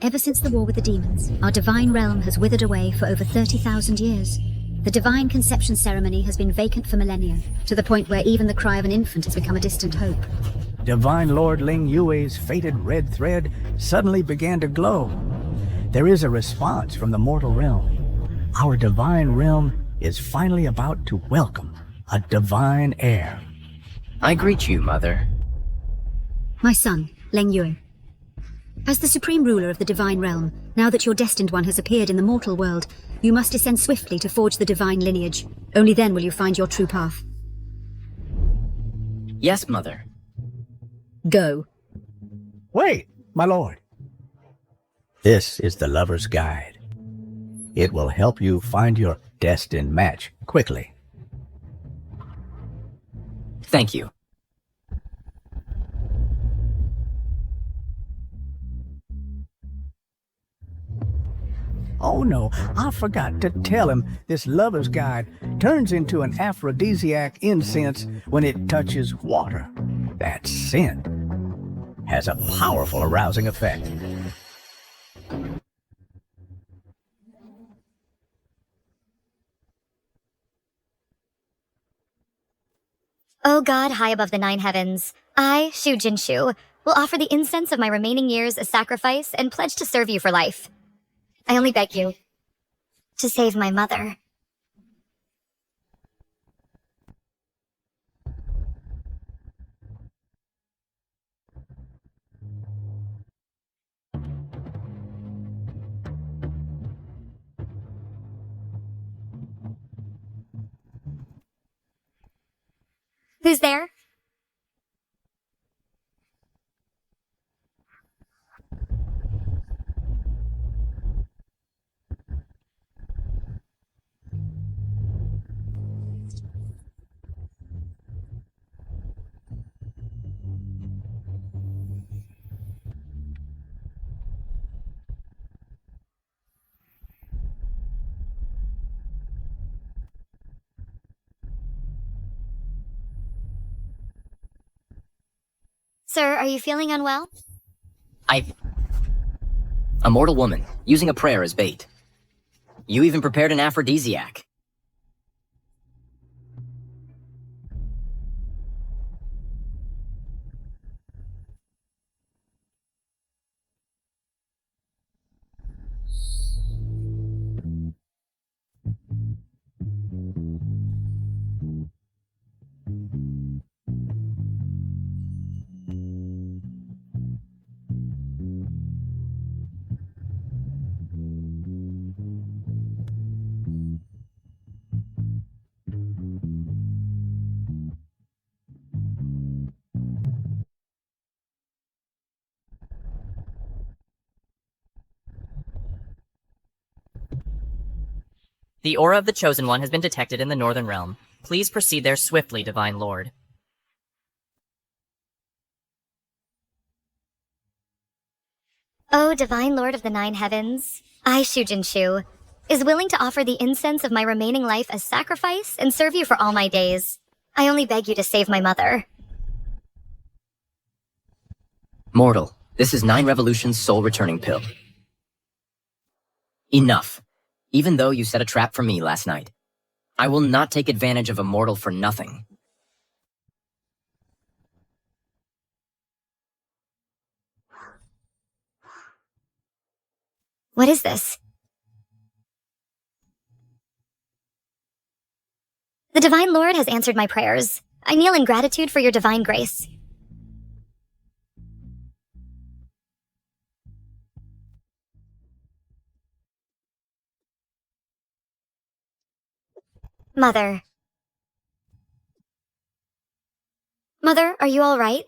Ever since the war with the demons, our divine realm has withered away for over 30,000 years. The divine conception ceremony has been vacant for millennia, to the point where even the cry of an infant has become a distant hope. Divine Lord Ling Yua's fated red thread suddenly began to glow. There is a response from the mortal realm. Our divine realm is finally about to welcome a divine heir. I greet you, Mother. My son, Ling Yua. As the supreme ruler of the divine realm, now that your destined one has appeared in the mortal world, you must descend swiftly to forge the divine lineage. Only then will you find your true path. Yes, Mother. Go. Wait, my lord. This is the Lover's Guide. It will help you find your destined match quickly. Thank you. Oh no, I forgot to tell him this Lover's Guide turns into an aphrodisiac incense when it touches water. That scent has a powerful arousing effect. O God high above the 9 heavens, I, Shu Jinshu, will offer the incense of my remaining years as sacrifice and pledge to serve you for life. I only beg you to save my mother. Who's there? Sir, are you feeling unwell? A mortal woman, using a prayer as bait. You even prepared an aphrodisiac. The aura of the Chosen One has been detected in the Northern Realm. Please proceed there swiftly, Divine Lord. O Divine Lord of the 9 heavens, I, Shu Jinshu, is willing to offer the incense of my remaining life as sacrifice and serve you for all my days. I only beg you to save my mother. Mortal, this is 9 Revolution's soul returning pill. Enough. Even though you set a trap for me last night, I will not take advantage of a mortal for nothing. What is this? The Divine Lord has answered my prayers. I kneel in gratitude for your divine grace. Mother. Mother, are you all right?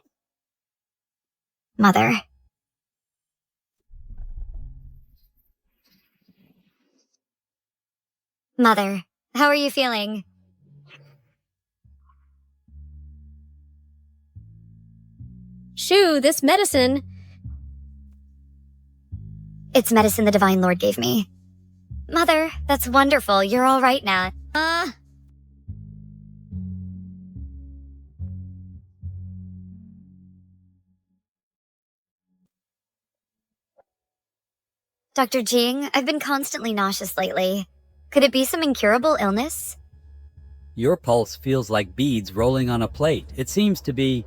Mother. Mother, how are you feeling? Shu, this medicine... It's medicine the Divine Lord gave me. Mother, that's wonderful. You're all right now. Dr. Jing, I've been constantly nauseous lately. Could it be some incurable illness? Your pulse feels like beads rolling on a plate. It seems to be...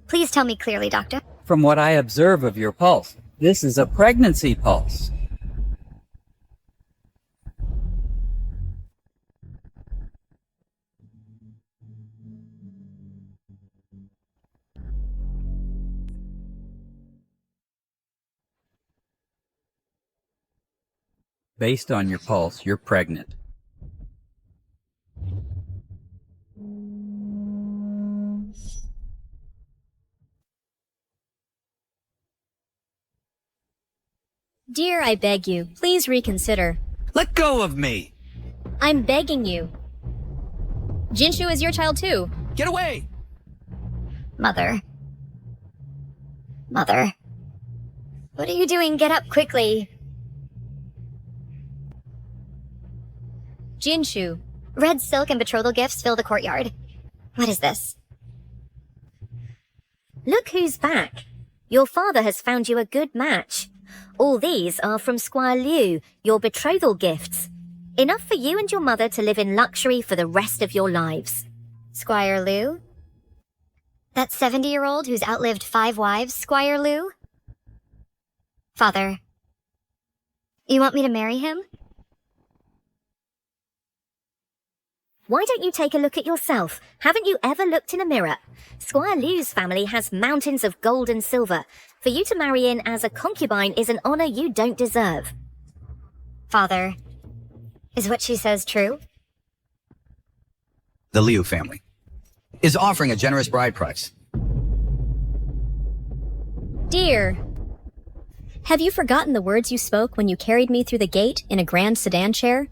Please tell me clearly, Doctor. From what I observe of your pulse, this is a pregnancy pulse. Based on your pulse, you're pregnant. Dear, I beg you, please reconsider. Let go of me! I'm begging you. Jinshu is your child too. Get away! Mother. Mother. What are you doing? Get up quickly. Jinshu. Red silk and betrothal gifts fill the courtyard. What is this? Look who's back. Your father has found you a good match. All these are from Squire Liu, your betrothal gifts. Enough for you and your mother to live in luxury for the rest of your lives. Squire Liu? That 70-year-old who's outlived 5 wives, Squire Liu? Father, you want me to marry him? Why don't you take a look at yourself? Haven't you ever looked in a mirror? Squire Liu's family has mountains of gold and silver. For you to marry in as a concubine is an honor you don't deserve. Father, is what she says true? The Liu family is offering a generous bride price. Dear, have you forgotten the words you spoke when you carried me through the gate in a grand sedan chair?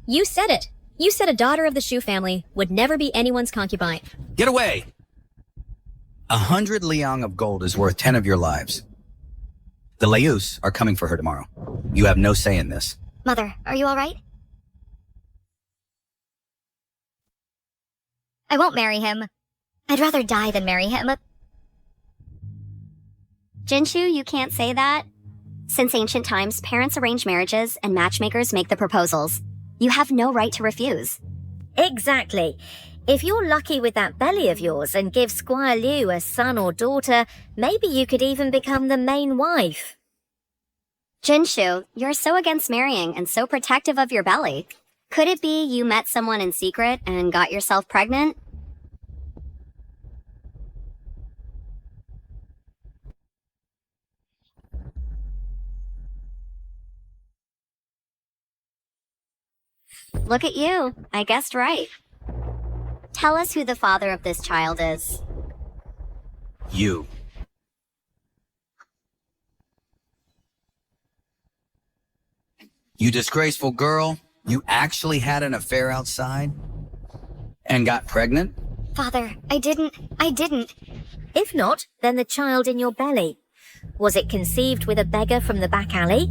You said it. You said a daughter of the Shu family would never be anyone's concubine. Get away! 100 liang of gold is worth 10 of your lives. The Lius are coming for her tomorrow. You have no say in this. Mother, are you all right? I won't marry him. I'd rather die than marry him. Jinshu, you can't say that. Since ancient times, parents arrange marriages and matchmakers make the proposals. You have no right to refuse. Exactly. If you're lucky with that belly of yours and give Squire Liu a son or daughter, maybe you could even become the main wife. Jinshu, you're so against marrying and so protective of your belly. Could it be you met someone in secret and got yourself pregnant? Look at you. I guessed right. Tell us who the father of this child is. You. You disgraceful girl. You actually had an affair outside? And got pregnant? Father, I didn't. If not, then the child in your belly. Was it conceived with a beggar from the back alley?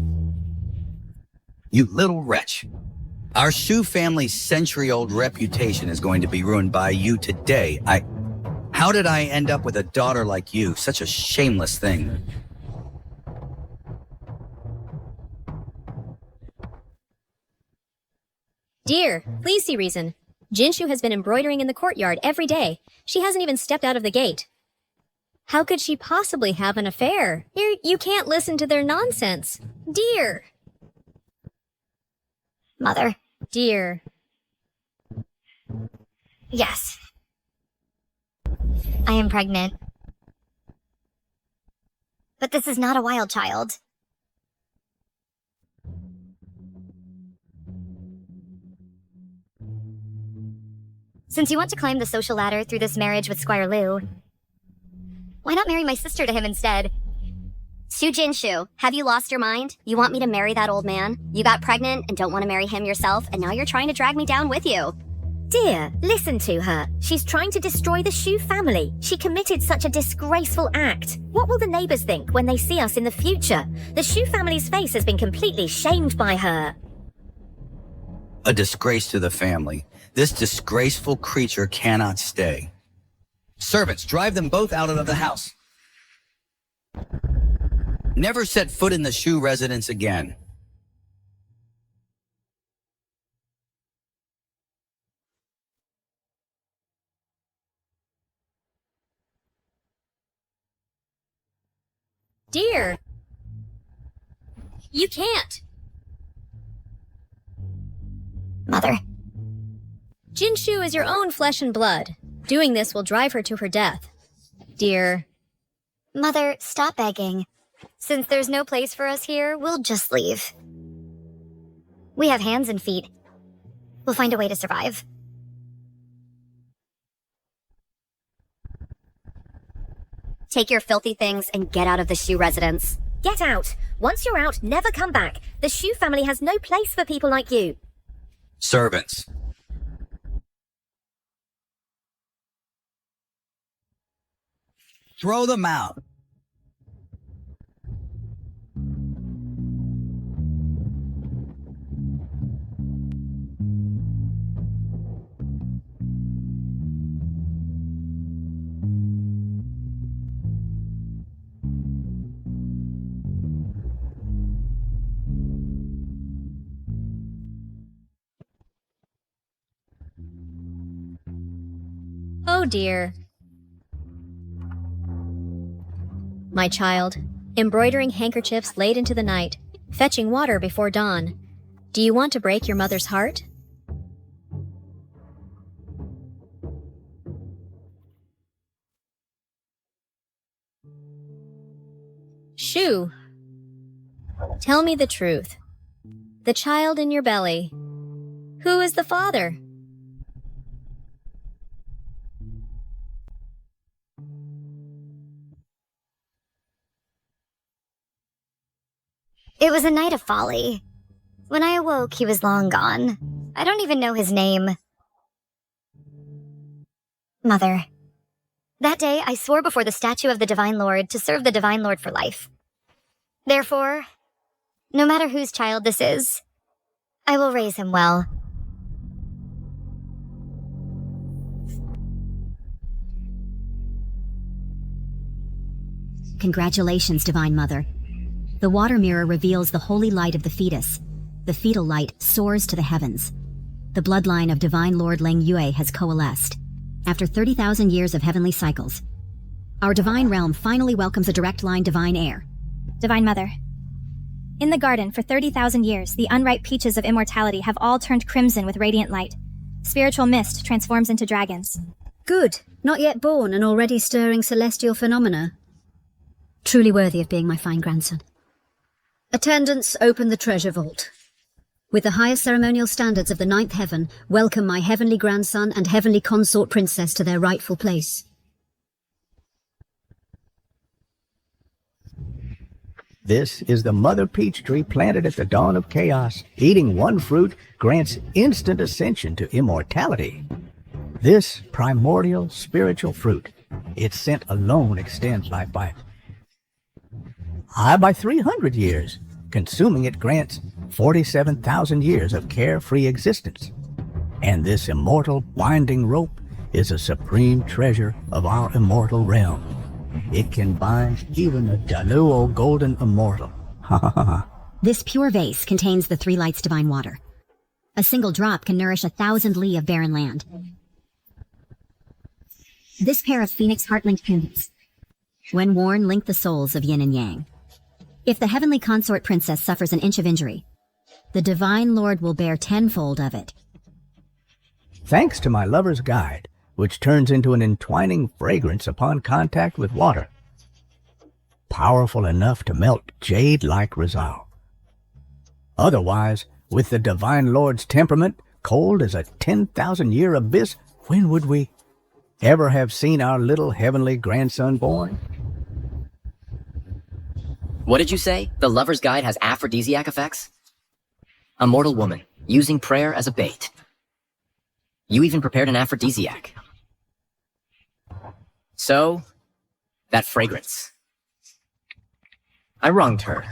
You little wretch. Our Shu family's century-old reputation is going to be ruined by you today. How did I end up with a daughter like you? Such a shameless thing. Dear, please see reason. Jinshu has been embroidering in the courtyard every day. She hasn't even stepped out of the gate. How could she possibly have an affair? You can't listen to their nonsense. Dear. Mother. Dear. Yes. I am pregnant. But this is not a wild child. Since you want to climb the social ladder through this marriage with Squire Liu, why not marry my sister to him instead? Shu Jinshu, have you lost your mind? You want me to marry that old man? You got pregnant and don't want to marry him yourself, and now you're trying to drag me down with you. Dear, listen to her. She's trying to destroy the Shu family. She committed such a disgraceful act. What will the neighbors think when they see us in the future? The Shu family's face has been completely shamed by her. A disgrace to the family. This disgraceful creature cannot stay. Servants, drive them both out of the house. Never set foot in the Shu residence again. Dear! You can't! Mother. Jinshu is your own flesh and blood. Doing this will drive her to her death. Dear. Mother, stop begging. Since there's no place for us here, we'll just leave. We have hands and feet. We'll find a way to survive. Take your filthy things and get out of the Shu residence. Get out! Once you're out, never come back. The Shu family has no place for people like you. Servants. Throw them out. Oh dear. My child, embroidering handkerchiefs late into the night, fetching water before dawn. Do you want to break your mother's heart? Shu, tell me the truth. The child in your belly. Who is the father? It was a night of folly. When I awoke, he was long gone. I don't even know his name. Mother. That day, I swore before the statue of the Divine Lord to serve the Divine Lord for life. Therefore, no matter whose child this is, I will raise him well. Congratulations, Divine Mother. The water mirror reveals the holy light of the fetus. The fetal light soars to the heavens. The bloodline of Divine Lord Ling Yua has coalesced. After 30,000 years of heavenly cycles, our divine realm finally welcomes a direct line divine heir. Divine Mother. In the garden, for 30,000 years, the unripe peaches of immortality have all turned crimson with radiant light. Spiritual mist transforms into dragons. Good. Not yet born and already stirring celestial phenomena. Truly worthy of being my fine grandson. Attendants, open the treasure vault. With the highest ceremonial standards of the ninth heaven, welcome my heavenly grandson and heavenly consort princess to their rightful place. This is the mother peach tree planted at the dawn of chaos. Eating one fruit grants instant ascension to immortality. This primordial spiritual fruit, its scent alone extends life by 300 years. Consuming it grants 47,000 years of carefree existence. And this immortal binding rope is a supreme treasure of our immortal realm. It can bind even a Daluo golden immortal. Ha ha ha. This pure vase contains the three lights divine water. A single drop can nourish 1,000 li of barren land. This pair of phoenix heart-linked pendants, when worn, link the souls of yin and yang. If the heavenly consort princess suffers an inch of injury, the divine lord will bear tenfold of it. Thanks to my lover's guide, which turns into an entwining fragrance upon contact with water. Powerful enough to melt jade-like resolve. Otherwise, with the divine lord's temperament, cold as a 10,000-year abyss, when would we ever have seen our little heavenly grandson born? What did you say? The lover's guide has aphrodisiac effects? A mortal woman, using prayer as a bait. You even prepared an aphrodisiac. So, that fragrance. I wronged her.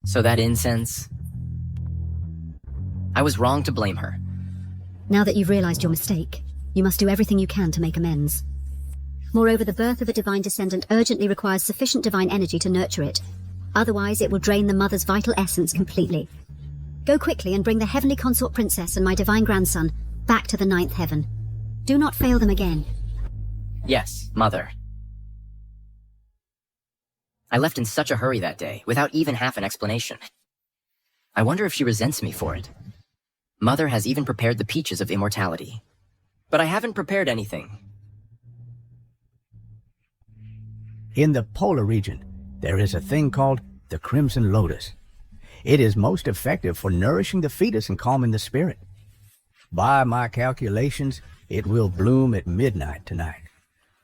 So that incense... I was wrong to blame her. Now that you've realized your mistake, You must do everything you can to make amends. Moreover, the birth of a divine descendant urgently requires sufficient divine energy to nurture it. Otherwise, it will drain the mother's vital essence completely. Go quickly and bring the heavenly consort princess and my divine grandson back to the 9th heaven. Do not fail them again. Yes, Mother. I left in such a hurry that day, without even half an explanation. I wonder if she resents me for it. Mother has even prepared the peaches of immortality. But I haven't prepared anything. In the polar region, there is a thing called the Crimson Lotus. It is most effective for nourishing the fetus and calming the spirit. By my calculations, it will bloom at midnight tonight.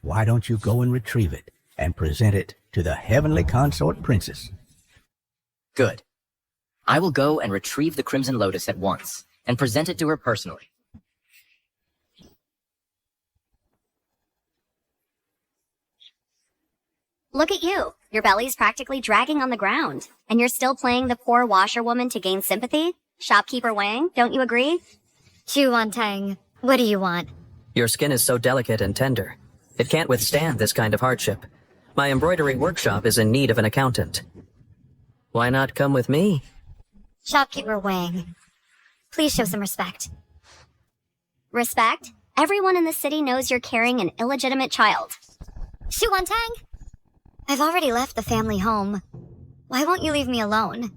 Why don't you go and retrieve it and present it to the heavenly consort princess? Good. I will go and retrieve the Crimson Lotus at once, and present it to her personally. Look at you. Your belly's practically dragging on the ground. And you're still playing the poor washerwoman to gain sympathy? Shopkeeper Wang, don't you agree? Chu Tang, what do you want? Your skin is so delicate and tender. It can't withstand this kind of hardship. My embroidery workshop is in need of an accountant. Why not come with me? Shopkeeper Wang, please show some respect. Respect? Everyone in the city knows you're carrying an illegitimate child. Chu Tang, I've already left the family home. Why won't you leave me alone?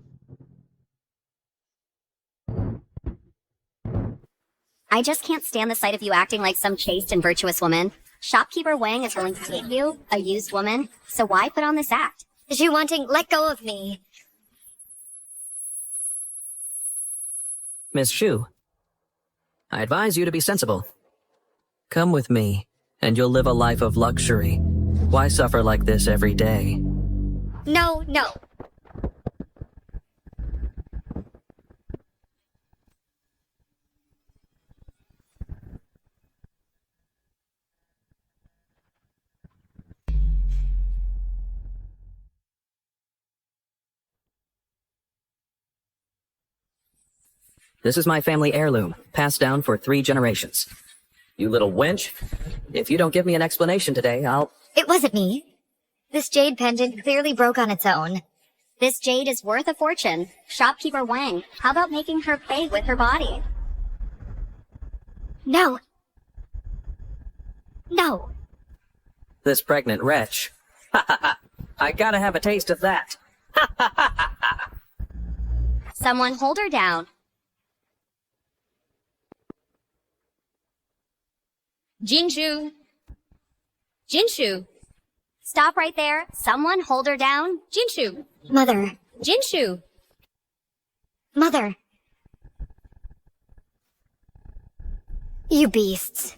I just can't stand the sight of you acting like some chaste and virtuous woman. Shopkeeper Wang is willing to take you, a used woman, so why put on this act? Chu Tang, let go of me. Miss Shu, I advise you to be sensible. Come with me, and you'll live a life of luxury. Why suffer like this every day? No. This is my family heirloom, passed down for 3 generations. You little wench. If you don't give me an explanation today, I'll... It wasn't me. This jade pendant clearly broke on its own. This jade is worth a fortune. Shopkeeper Wang, how about making her pay with her body? No. This pregnant wretch. Ha ha ha. I gotta have a taste of that. Ha ha ha ha ha. Someone hold her down. Jinshu! Stop right there. Someone hold her down. Jinshu! Mother. Jinshu! Mother. You beasts.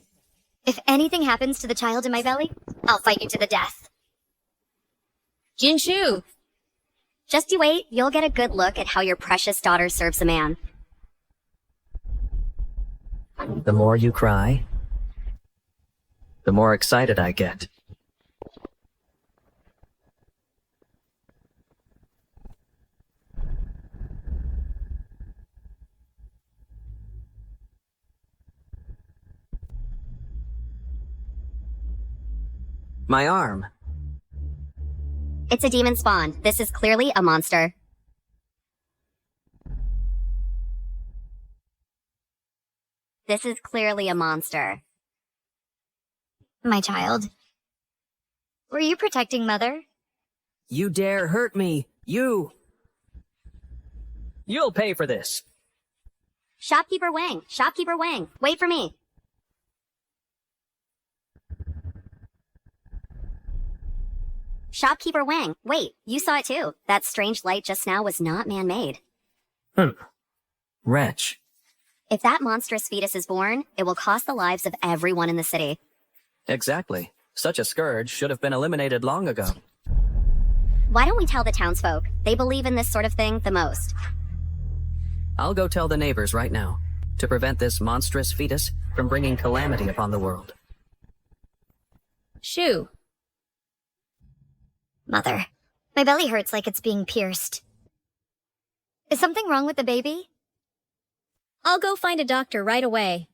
If anything happens to the child in my belly, I'll fight you to the death. Jinshu! Just you wait. You'll get a good look at how your precious daughter serves a man. The more you cry, the more excited I get. My arm. It's a demon spawn. This is clearly a monster. This is clearly a monster. My child. Were you protecting Mother? You dare hurt me, you! You'll pay for this. Shopkeeper Wang, wait for me. Shopkeeper Wang, wait, you saw it too. That strange light just now was not man-made. Wretch. If that monstrous fetus is born, it will cost the lives of everyone in the city. Exactly. Such a scourge should have been eliminated long ago. Why don't we tell the townsfolk? They believe in this sort of thing the most. I'll go tell the neighbors right now, to prevent this monstrous fetus from bringing calamity upon the world. Shu. Mother. My belly hurts like it's being pierced. Is something wrong with the baby? I'll go find a doctor right away.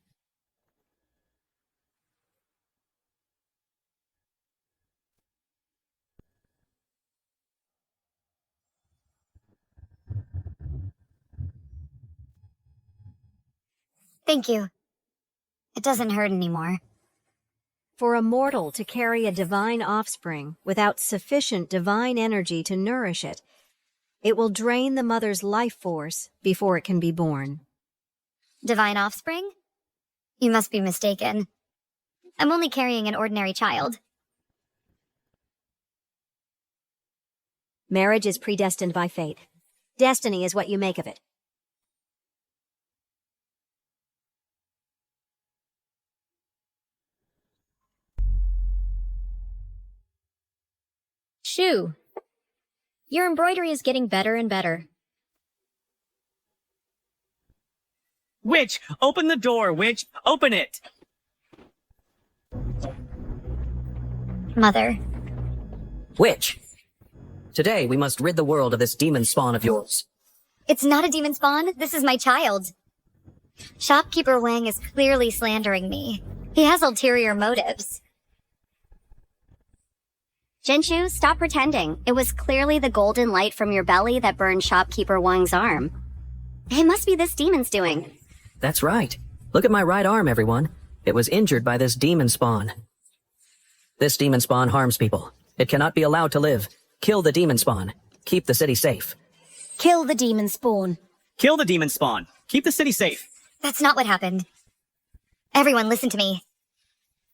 Thank you. It doesn't hurt anymore. For a mortal to carry a divine offspring without sufficient divine energy to nourish it, it will drain the mother's life force before it can be born. Divine offspring? You must be mistaken. I'm only carrying an ordinary child. Marriage is predestined by fate. Destiny is what you make of it. Shu, your embroidery is getting better and better. Witch! Open the door, witch! Open it! Mother. Witch! Today we must rid the world of this demon spawn of yours. It's not a demon spawn. This is my child. Shopkeeper Wang is clearly slandering me. He has ulterior motives. Jinshu, stop pretending. It was clearly the golden light from your belly that burned Shopkeeper Wang's arm. It must be this demon's doing. That's right. Look at my right arm, everyone. It was injured by this demon spawn. This demon spawn harms people. It cannot be allowed to live. Kill the demon spawn. Keep the city safe. Kill the demon spawn. Kill the demon spawn. Keep the city safe. That's not what happened. Everyone, listen to me.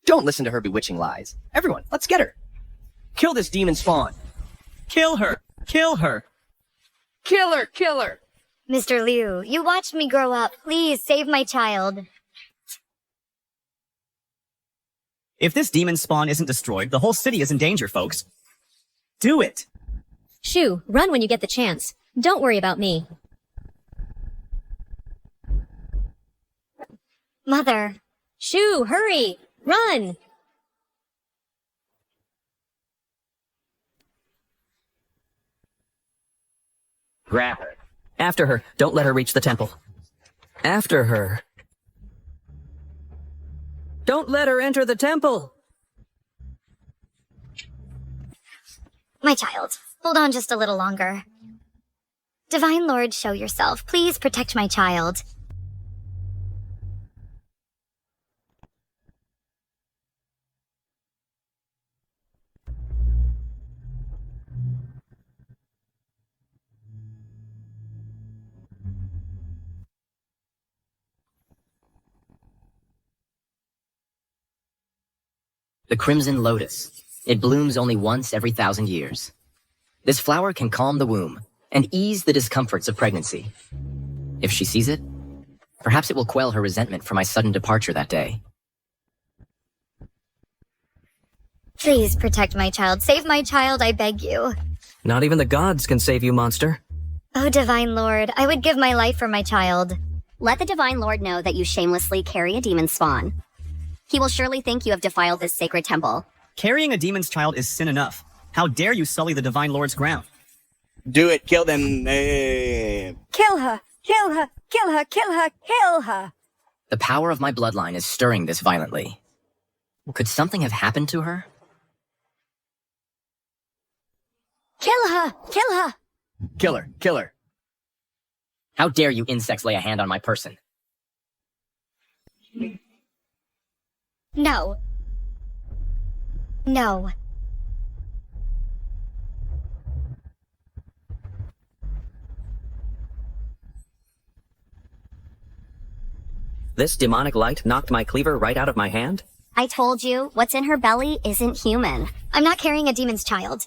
Don't listen to her bewitching lies. Everyone, let's get her. Kill this demon spawn. Kill her! Kill her! Kill her! Kill her! Mr. Liu, you watched me grow up. Please save my child. If this demon spawn isn't destroyed, the whole city is in danger, folks. Do it! Shu, run when you get the chance. Don't worry about me. Mother. Shu, hurry! Run! Grab her. After her. Don't let her reach the temple. After her. Don't let her enter the temple! My child, hold on just a little longer. Divine Lord, show yourself. Please protect my child. The Crimson Lotus. It blooms only once every 1,000 years. This flower can calm the womb and ease the discomforts of pregnancy. If she sees it, perhaps it will quell her resentment for my sudden departure that day. Please protect my child. Save my child, I beg you. Not even the gods can save you, monster. Oh, Divine Lord, I would give my life for my child. Let the Divine Lord know that you shamelessly carry a demon spawn. He will surely think you have defiled this sacred temple. Carrying a demon's child is sin enough. How dare you sully the Divine Lord's ground? Do it, kill them. Kill her! Kill her! Kill her! Kill her! Kill her! The power of my bloodline is stirring this violently. Could something have happened to her? Kill her! Kill her! Kill her! Kill her! How dare you insects lay a hand on my person? No. No. This demonic light knocked my cleaver right out of my hand? I told you, what's in her belly isn't human. I'm not carrying a demon's child.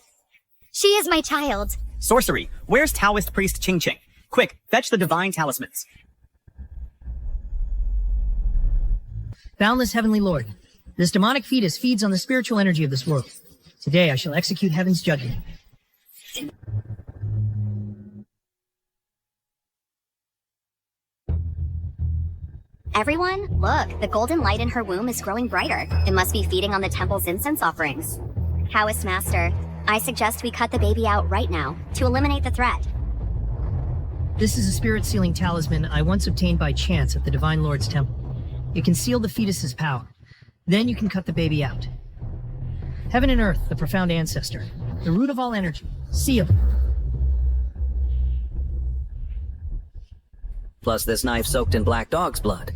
She is my child. Sorcery! Where's Taoist priest Ching Ching? Quick, fetch the divine talismans. Boundless Heavenly Lord, this demonic fetus feeds on the spiritual energy of this world. Today I shall execute heaven's judgment. Everyone, look, the golden light in her womb is growing brighter. It must be feeding on the temple's incense offerings. Taoist Master, I suggest we cut the baby out right now to eliminate the threat. This is a spirit-sealing talisman I once obtained by chance at the Divine Lord's temple. It can seal the fetus's power. Then you can cut the baby out. Heaven and Earth, the profound ancestor, the root of all energy, seal. Plus this knife soaked in black dog's blood.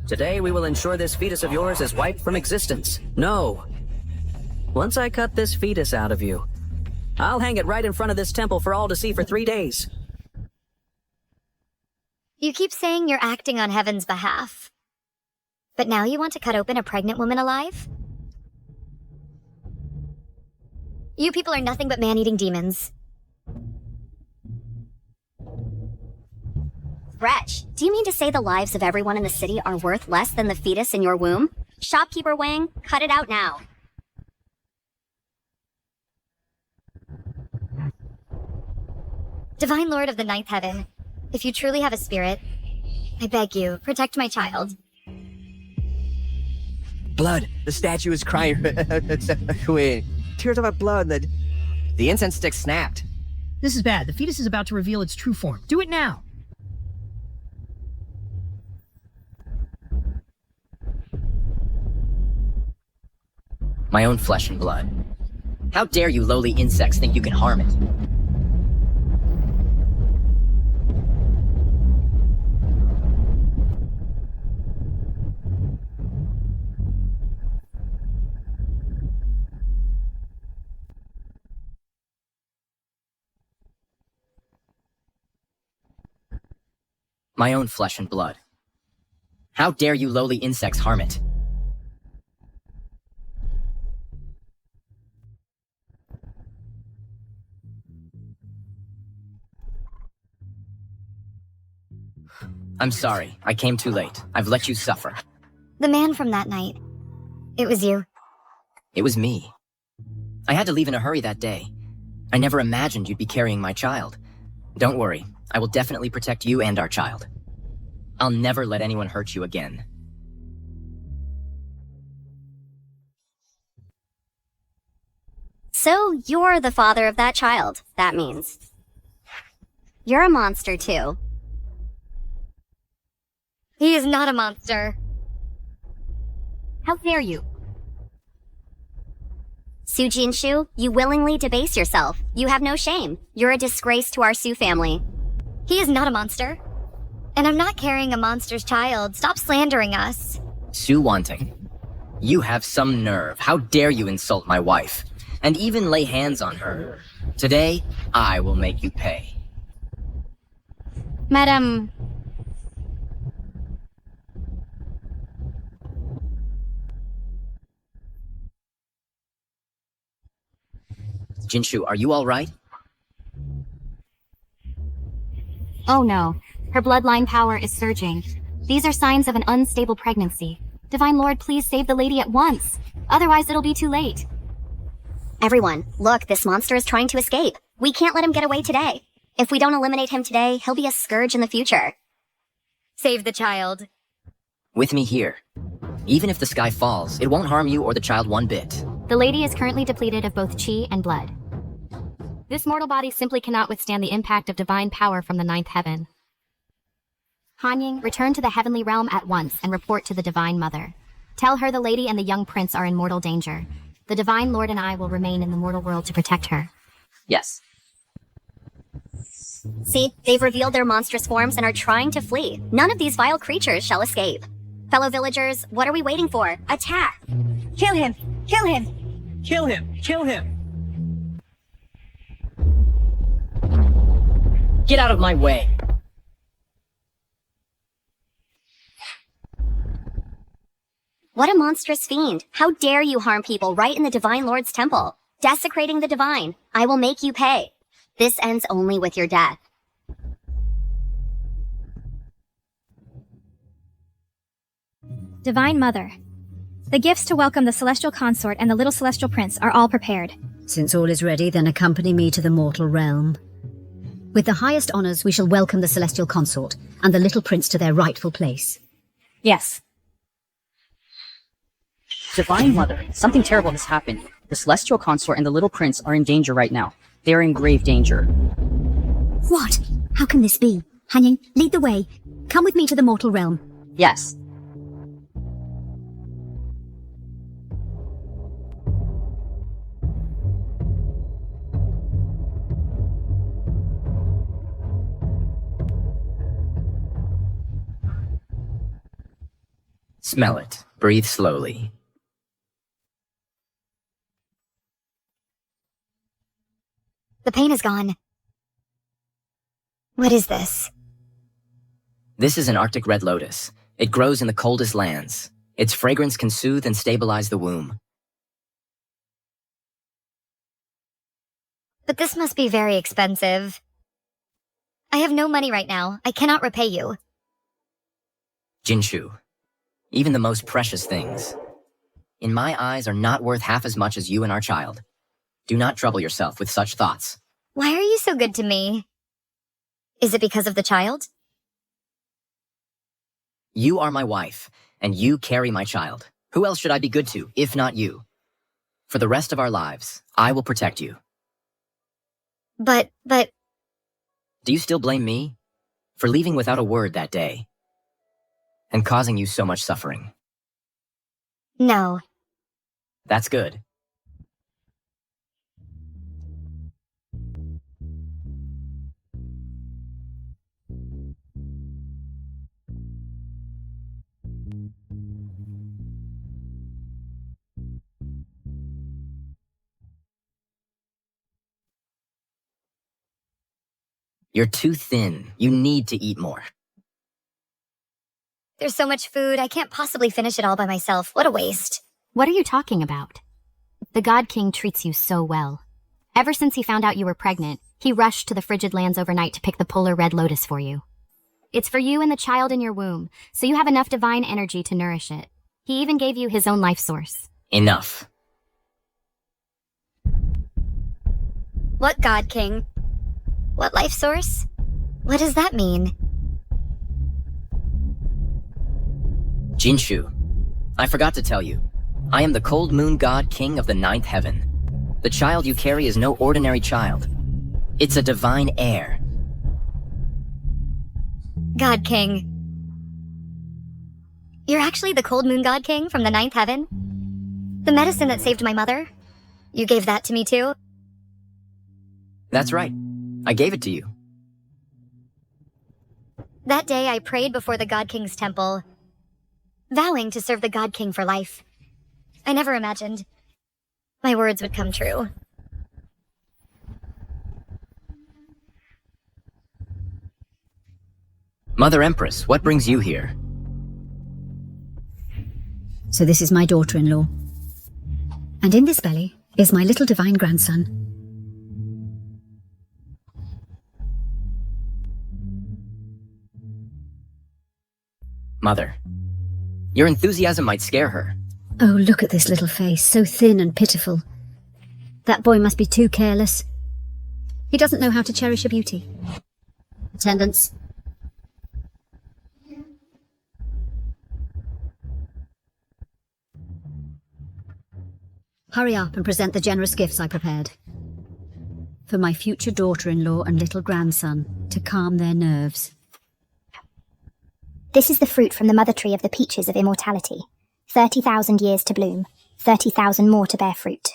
Today we will ensure this fetus of yours is wiped from existence. No. Once I cut this fetus out of you, I'll hang it right in front of this temple for all to see for 3 days. You keep saying you're acting on Heaven's behalf. But now you want to cut open a pregnant woman alive? You people are nothing but man-eating demons. Wretch, do you mean to say the lives of everyone in the city are worth less than the fetus in your womb? Shopkeeper Wang, cut it out now. Divine Lord of the Ninth Heaven, if you truly have a spirit, I beg you, protect my child. Blood. The statue is crying. Wait. Tears of my blood. The incense stick snapped. This is bad. The fetus is about to reveal its true form. Do it now! My own flesh and blood. How dare you lowly insects think you can harm it? My own flesh and blood. How dare you lowly insects harm it? I'm sorry. I came too late. I've let you suffer. The man from that night. It was you. It was me. I had to leave in a hurry that day. I never imagined you'd be carrying my child. Don't worry. I will definitely protect you and our child. I'll never let anyone hurt you again. So you're the father of that child, that means. You're a monster too. He is not a monster. How dare you? Su Jinshu, you willingly debase yourself. You have no shame. You're a disgrace to our Su family. He is not a monster. And I'm not carrying a monster's child. Stop slandering us. Su Wanting, you have some nerve. How dare you insult my wife? And even lay hands on her. Today, I will make you pay. Madam... Jinshu, are you all right? Oh no. Her bloodline power is surging. These are signs of an unstable pregnancy. Divine Lord, please save the lady at once. Otherwise, it'll be too late. Everyone, look, this monster is trying to escape. We can't let him get away today. If we don't eliminate him today, he'll be a scourge in the future. Save the child. With me here. Even if the sky falls, it won't harm you or the child one bit. The lady is currently depleted of both chi and blood. This mortal body simply cannot withstand the impact of divine power from the ninth heaven. Hanying, return to the heavenly realm at once and report to the Divine Mother. Tell her the lady and the young prince are in mortal danger. The Divine Lord and I will remain in the mortal world to protect her. Yes. See, they've revealed their monstrous forms and are trying to flee. None of these vile creatures shall escape. Fellow villagers, what are we waiting for? Attack! Kill him! Kill him! Kill him! Kill him! Get out of my way! What a monstrous fiend! How dare you harm people right in the Divine Lord's temple? Desecrating the divine. I will make you pay. This ends only with your death. Divine Mother, the gifts to welcome the Celestial Consort and the little Celestial Prince are all prepared. Since all is ready, then accompany me to the mortal realm. With the highest honors, we shall welcome the Celestial Consort and the little prince to their rightful place. Yes. Divine Mother, something terrible has happened. The Celestial Consort and the little prince are in danger right now. They are in grave danger. What? How can this be? Hanying, lead the way. Come with me to the mortal realm. Yes. Smell it. Breathe slowly. The pain is gone. What is this? This is an Arctic red lotus. It grows in the coldest lands. Its fragrance can soothe and stabilize the womb. But this must be very expensive. I have no money right now. I cannot repay you. Jinshu, even the most precious things, in my eyes, are not worth half as much as you and our child. Do not trouble yourself with such thoughts. Why are you so good to me? Is it because of the child? You are my wife, and you carry my child. Who else should I be good to, if not you? For the rest of our lives, I will protect you. But... Do you still blame me for leaving without a word that day and causing you so much suffering? No. That's good. You're too thin. You need to eat more. There's so much food, I can't possibly finish it all by myself. What a waste. What are you talking about? The God King treats you so well. Ever since he found out you were pregnant, he rushed to the frigid lands overnight to pick the polar red lotus for you. It's for you and the child in your womb, so you have enough divine energy to nourish it. He even gave you his own life source. Enough. What God King? What life source? What does that mean? Jinshu, I forgot to tell you. I am the cold moon god king of the ninth heaven. The child you carry is no ordinary child. It's a divine heir. God King. You're actually the cold moon god king from the ninth heaven? The medicine that saved my mother? You gave that to me too? That's right. I gave it to you. That day I prayed before the God King's temple, vowing to serve the God King for life. I never imagined my words would come true. Mother Empress, what brings you here? So this is my daughter-in-law. And in this belly is my little divine grandson. Mother, your enthusiasm might scare her. Oh, look at this little face, so thin and pitiful. That boy must be too careless. He doesn't know how to cherish a beauty. Attendants. Hurry up and present the generous gifts I prepared. For my future daughter-in-law and little grandson, to calm their nerves. This is the fruit from the mother tree of the peaches of immortality. 30,000 years to bloom, 30,000 more to bear fruit.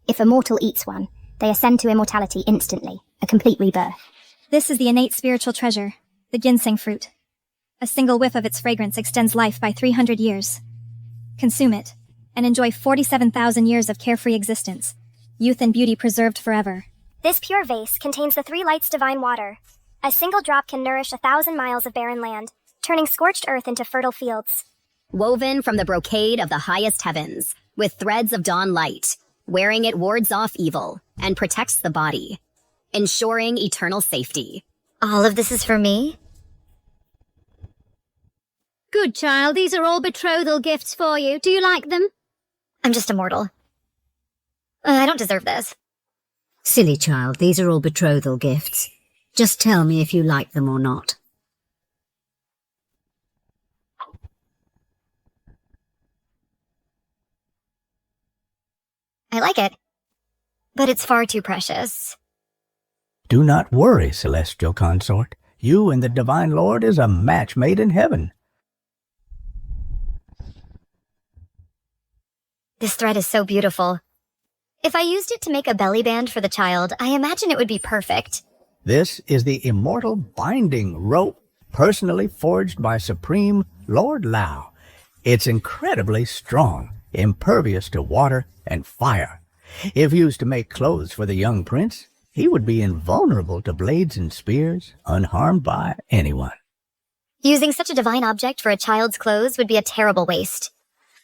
If a mortal eats one, they ascend to immortality instantly, a complete rebirth. This is the innate spiritual treasure, the ginseng fruit. A single whiff of its fragrance extends life by 300 years. Consume it, and enjoy 47,000 years of carefree existence, youth and beauty preserved forever. This pure vase contains the three lights divine water. A single drop can nourish 1,000 miles of barren land, turning scorched earth into fertile fields. Woven from the brocade of the highest heavens, with threads of dawn light, wearing it wards off evil and protects the body, ensuring eternal safety. All of this is for me? Good child, these are all betrothal gifts for you. Do you like them? I'm just a mortal. I don't deserve this. Silly child, these are all betrothal gifts. Just tell me if you like them or not. I like it, but it's far too precious. Do not worry, celestial consort. You and the divine lord is a match made in heaven. This thread is so beautiful. If I used it to make a belly band for the child, I imagine it would be perfect. This is the immortal binding rope, personally forged by Supreme Lord Lao. It's incredibly strong, impervious to water and fire. If used to make clothes for the young prince, he would be invulnerable to blades and spears, unharmed by anyone. Using such a divine object for a child's clothes would be a terrible waste.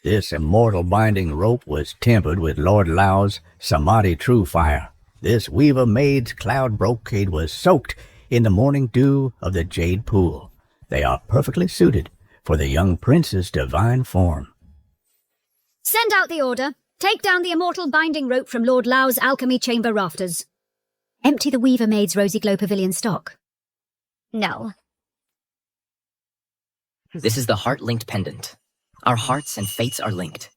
This immortal binding rope was tempered with Lord Lao's Samadhi true fire. This weaver maid's cloud brocade was soaked in the morning dew of the jade pool. They are perfectly suited for the young prince's divine form. Send out the order. Take down the immortal binding rope from Lord Lao's alchemy chamber rafters. Empty the weaver maid's rosy glow pavilion stock. No. This is the heart-linked pendant. Our hearts and fates are linked.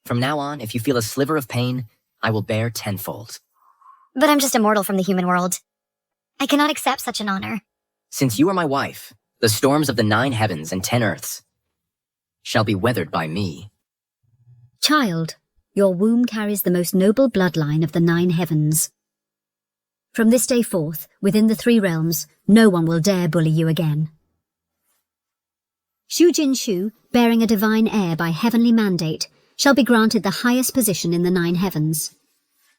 From now on, if you feel a sliver of pain, I will bear tenfold. But I'm just a mortal from the human world. I cannot accept such an honor. Since you are my wife, the storms of the 9 heavens and 10 earths shall be weathered by me. Child, your womb carries the most noble bloodline of the 9 heavens. From this day forth, within the 3 realms, no one will dare bully you again. Shu Jinshu, bearing a divine heir by heavenly mandate, shall be granted the highest position in the 9 heavens.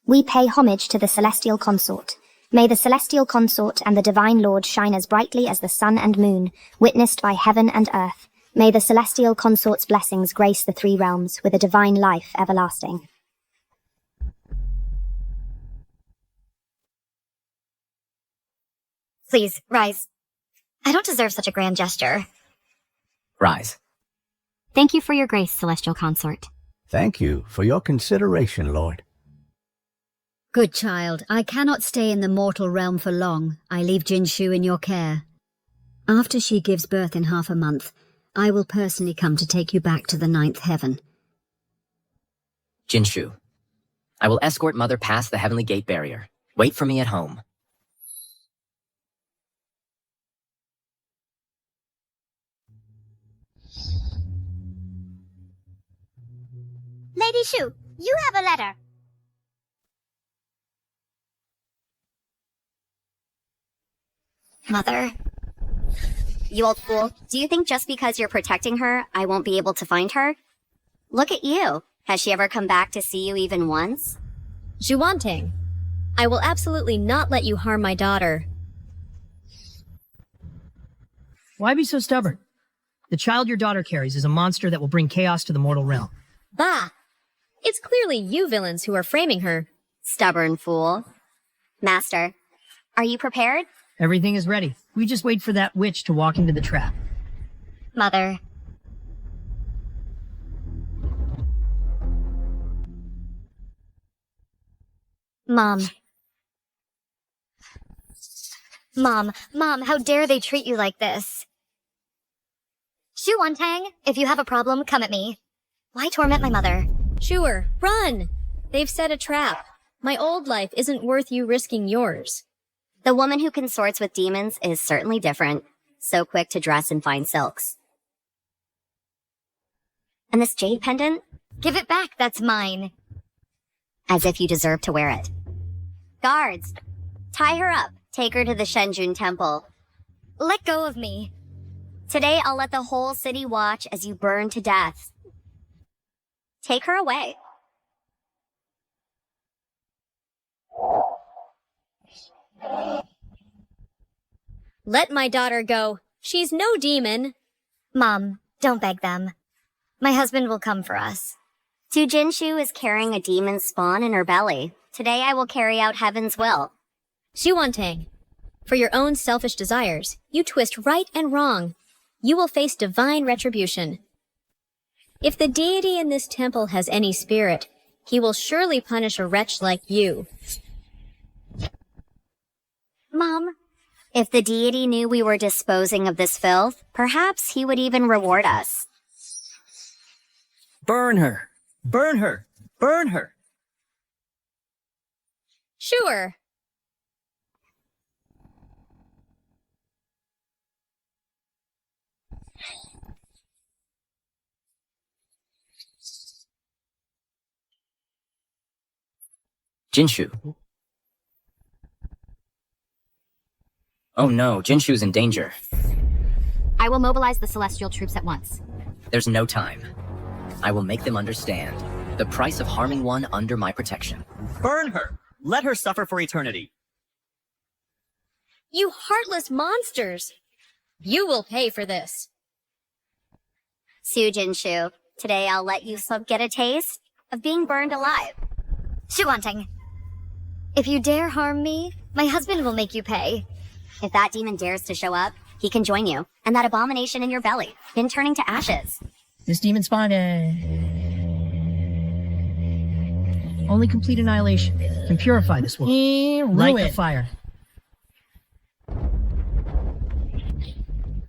We pay homage to the celestial consort. May the celestial consort and the divine lord shine as brightly as the sun and moon, witnessed by heaven and earth. May the celestial consort's blessings grace the 3 realms with a divine life everlasting. Please, rise. I don't deserve such a grand gesture. Rise. Thank you for your grace, celestial consort. Thank you for your consideration, Lord. Good child, I cannot stay in the mortal realm for long. I leave Jinshu in your care. After she gives birth in half a month, I will personally come to take you back to the 9th heaven. Jinshu, I will escort Mother past the heavenly gate barrier. Wait for me at home. Lady Shu, you have a letter. Mother. You old fool. Do you think just because you're protecting her, I won't be able to find her? Look at you. Has she ever come back to see you even once? Zhuantang, I will absolutely not let you harm my daughter. Why be so stubborn? The child your daughter carries is a monster that will bring chaos to the mortal realm. Bah! It's clearly you villains who are framing her. Stubborn fool. Master, are you prepared? Everything is ready. We just wait for that witch to walk into the trap. Mother. Mom, how dare they treat you like this? Zhuantang, if you have a problem, come at me. Why torment my mother? Sure, run! They've set a trap. My old life isn't worth you risking yours. The woman who consorts with demons is certainly different. So quick to dress in fine silks. And this jade pendant? Give it back, that's mine. As if you deserve to wear it. Guards, tie her up. Take her to the Shenjun temple. Let go of me. Today I'll let the whole city watch as you burn to death. Take her away. Let my daughter go. She's no demon. Mom, don't beg them. My husband will come for us. Tu Jinshu is carrying a demon spawn in her belly. Today I will carry out heaven's will. Zhuantang, for your own selfish desires, you twist right and wrong. You will face divine retribution. If the deity in this temple has any spirit, he will surely punish a wretch like you. Mom, if the deity knew we were disposing of this filth, perhaps he would even reward us. Burn her! Burn her! Burn her! Sure. Jinshu. Oh no, Jinshu's in danger. I will mobilize the celestial troops at once. There's no time. I will make them understand the price of harming one under my protection. Burn her! Let her suffer for eternity. You heartless monsters! You will pay for this. Su Jinshu, today I'll let you get a taste of being burned alive. Shuanting. If you dare harm me, my husband will make you pay. If that demon dares to show up, he can join you, and that abomination in your belly, been turning to ashes. This demon spawn, only complete annihilation can purify this world. Light the fire.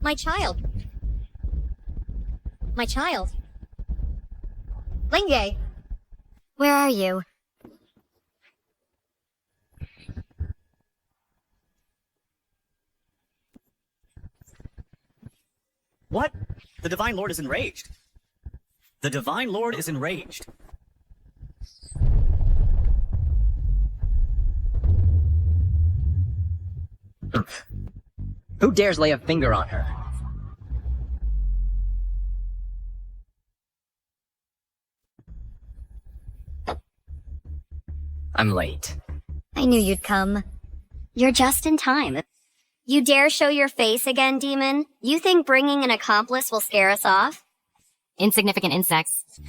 My child. My child. Ling Yua. Where are you? What? The Divine Lord is enraged. The Divine Lord is enraged. Who dares lay a finger on her? I'm late. I knew you'd come. You're just in time. You dare show your face again, demon? You think bringing an accomplice will scare us off? Insignificant insects.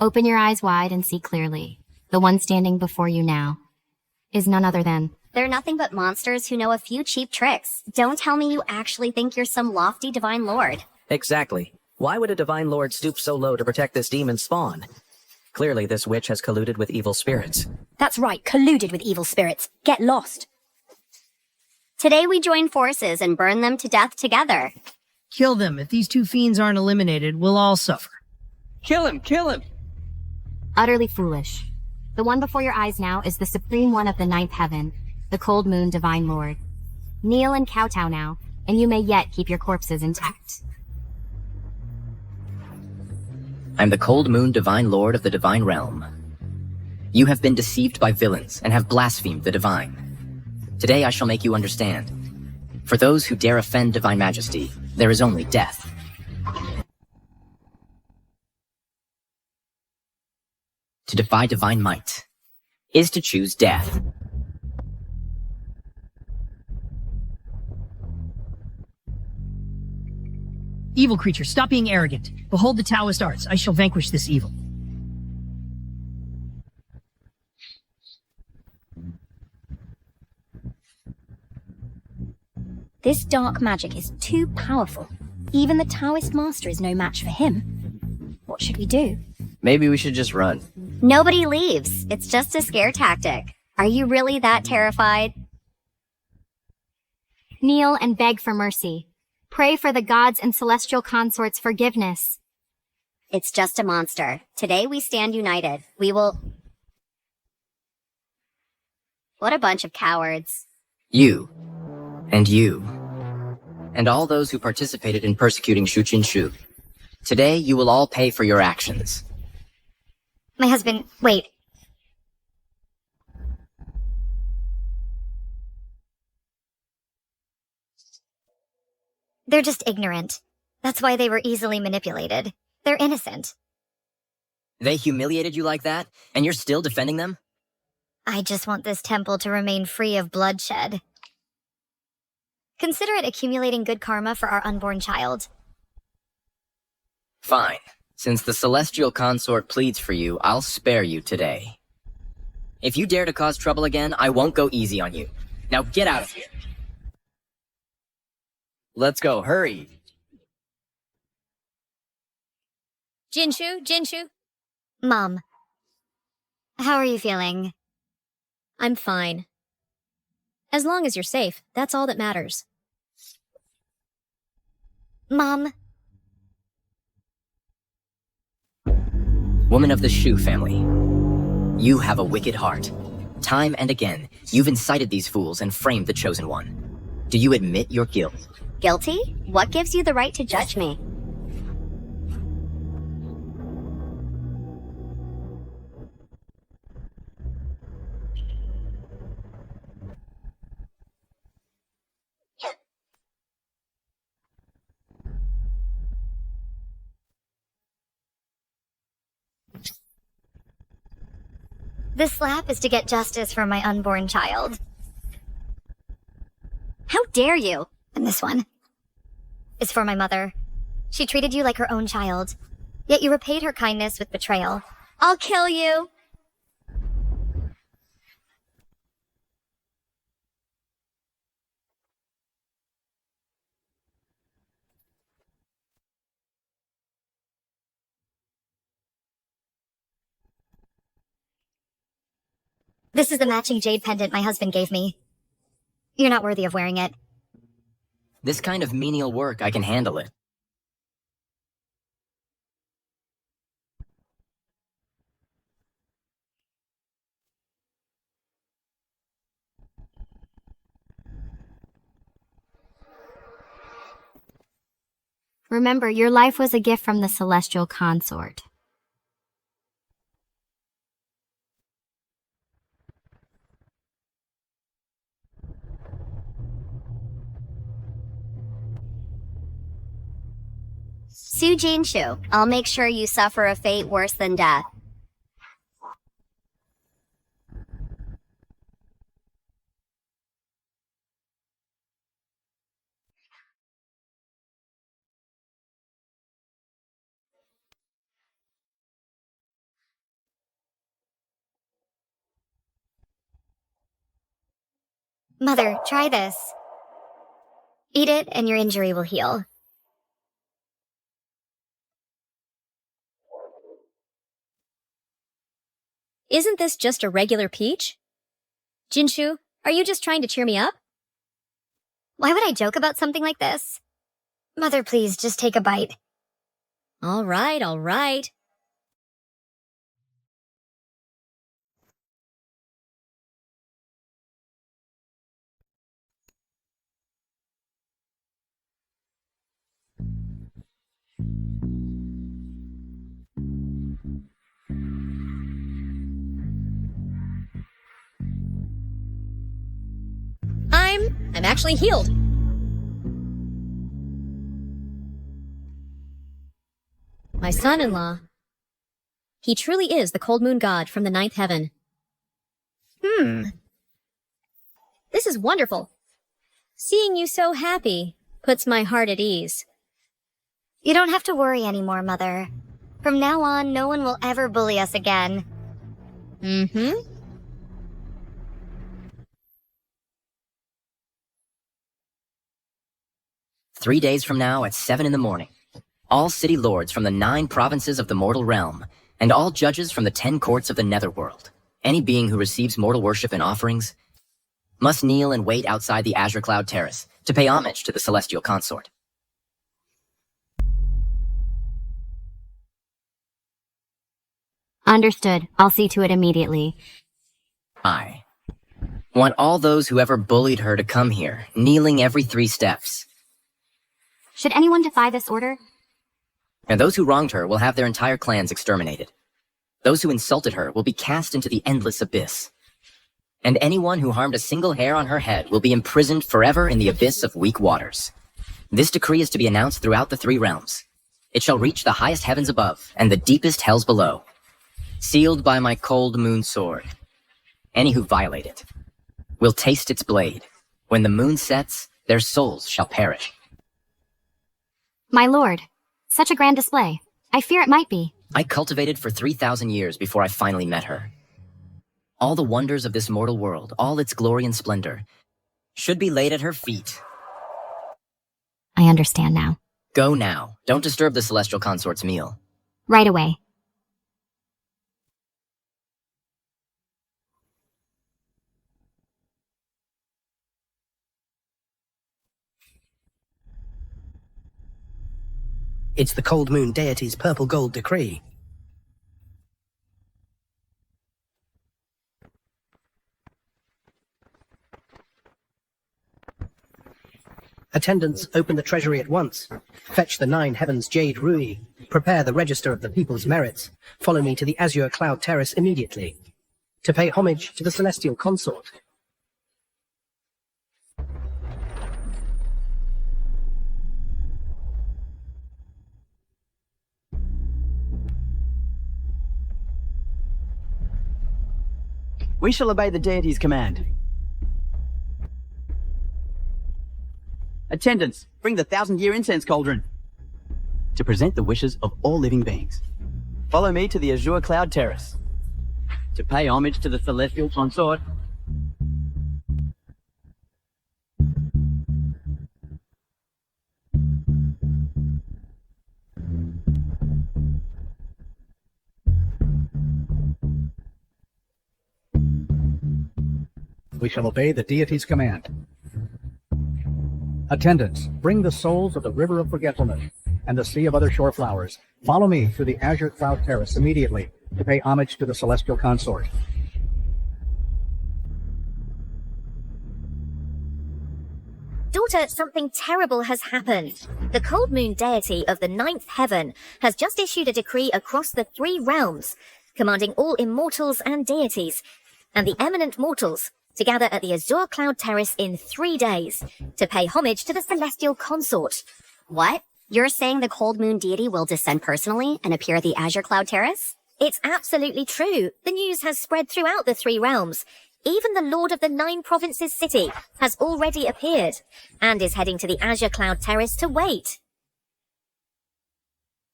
Open your eyes wide and see clearly. The one standing before you now is none other than... They're nothing but monsters who know a few cheap tricks. Don't tell me you actually think you're some lofty divine lord. Exactly. Why would a divine lord stoop so low to protect this demon spawn? Clearly this witch has colluded with evil spirits. That's right, colluded with evil spirits. Get lost. Today we join forces and burn them to death together. Kill them. If these two fiends aren't eliminated, we'll all suffer. Kill him! Kill him! Utterly foolish. The one before your eyes now is the supreme one of the ninth heaven, the cold moon divine lord. Kneel and kowtow now, and you may yet keep your corpses intact. I'm the cold moon divine lord of the divine realm. You have been deceived by villains and have blasphemed the divine. Today I shall make you understand. For those who dare offend divine majesty, there is only death. To defy divine might is to choose death. Evil creature, stop being arrogant. Behold the Taoist arts. I shall vanquish this evil. This dark magic is too powerful. Even the Taoist master is no match for him. What should we do? Maybe we should just run. Nobody leaves. It's just a scare tactic. Are you really that terrified? Kneel and beg for mercy. Pray for the gods and celestial consorts' forgiveness. It's just a monster. Today we stand united. We will... What a bunch of cowards. You. And you. And all those who participated in persecuting Shu Jinshu. Today you will all pay for your actions. My husband, wait. They're just ignorant. That's why they were easily manipulated. They're innocent. They humiliated you like that, and you're still defending them? I just want this temple to remain free of bloodshed. Consider it accumulating good karma for our unborn child. Fine. Since the celestial consort pleads for you, I'll spare you today. If you dare to cause trouble again, I won't go easy on you. Now get out of here. Let's go, hurry. Jinshu? Mom. How are you feeling? I'm fine. As long as you're safe, that's all that matters. Mom. Woman of the Shu family, you have a wicked heart. Time and again, you've incited these fools and framed the Chosen One. Do you admit your guilt? Guilty? What gives you the right to judge me? This slap is to get justice for my unborn child. How dare you? And this one is for my mother. She treated you like her own child, yet you repaid her kindness with betrayal. I'll kill you. This is the matching jade pendant my husband gave me. You're not worthy of wearing it. This kind of menial work, I can handle it. Remember, your life was a gift from the celestial consort. Su Jinshu, I'll make sure you suffer a fate worse than death. Mother, try this. Eat it and your injury will heal. Isn't this just a regular peach? Jinshu, are you just trying to cheer me up? Why would I joke about something like this? Mother, please, just take a bite. All right, all right. I'm actually healed. My son-in-law. He truly is the cold moon god from the ninth heaven. This is wonderful. Seeing you so happy puts my heart at ease. You don't have to worry anymore, Mother. From now on, no one will ever bully us again. Mm-hmm. "3 days from now at 7 in the morning, all city lords from the 9 provinces of the mortal realm, and all judges from the 10 courts of the netherworld, any being who receives mortal worship and offerings, must kneel and wait outside the Azure Cloud Terrace to pay homage to the celestial consort." Understood. I'll see to it immediately. I want all those who ever bullied her to come here, kneeling every 3 steps. Should anyone defy this order? And those who wronged her will have their entire clans exterminated. Those who insulted her will be cast into the endless abyss. And anyone who harmed a single hair on her head will be imprisoned forever in the abyss of weak waters. This decree is to be announced throughout the 3 realms. It shall reach the highest heavens above and the deepest hells below. Sealed by my cold moon sword. Any who violate it will taste its blade. When the moon sets, their souls shall perish. My lord, such a grand display. I fear it might be. I cultivated for 3,000 years before I finally met her. All the wonders of this mortal world, all its glory and splendor, should be laid at her feet. I understand now. Go now. Don't disturb the celestial consort's meal. Right away. It's the cold moon deity's purple gold decree. Attendants, open the treasury at once. Fetch the 9 heavens jade rui. Prepare the register of the people's merits. Follow me to the Azure Cloud Terrace immediately. To pay homage to the celestial consort. We shall obey the deity's command. Attendants, bring the 1,000-year incense cauldron to present the wishes of all living beings. Follow me to the Azure Cloud Terrace to pay homage to the celestial consort. We shall obey the deity's command. Attendants, bring the souls of the River of Forgetfulness and the Sea of Other Shore Flowers. Follow me through the Azure Cloud Terrace immediately to pay homage to the Celestial Consort. Daughter, something terrible has happened. The Cold Moon deity of the ninth heaven has just issued a decree across the 3 realms, commanding all immortals and deities, and the eminent mortals to gather at the Azure Cloud Terrace in 3 days to pay homage to the celestial consort. What? You're saying the Cold Moon deity will descend personally and appear at the Azure Cloud Terrace? It's absolutely true. The news has spread throughout the 3 realms. Even the Lord of the 9 Provinces city has already appeared and is heading to the Azure Cloud Terrace to wait.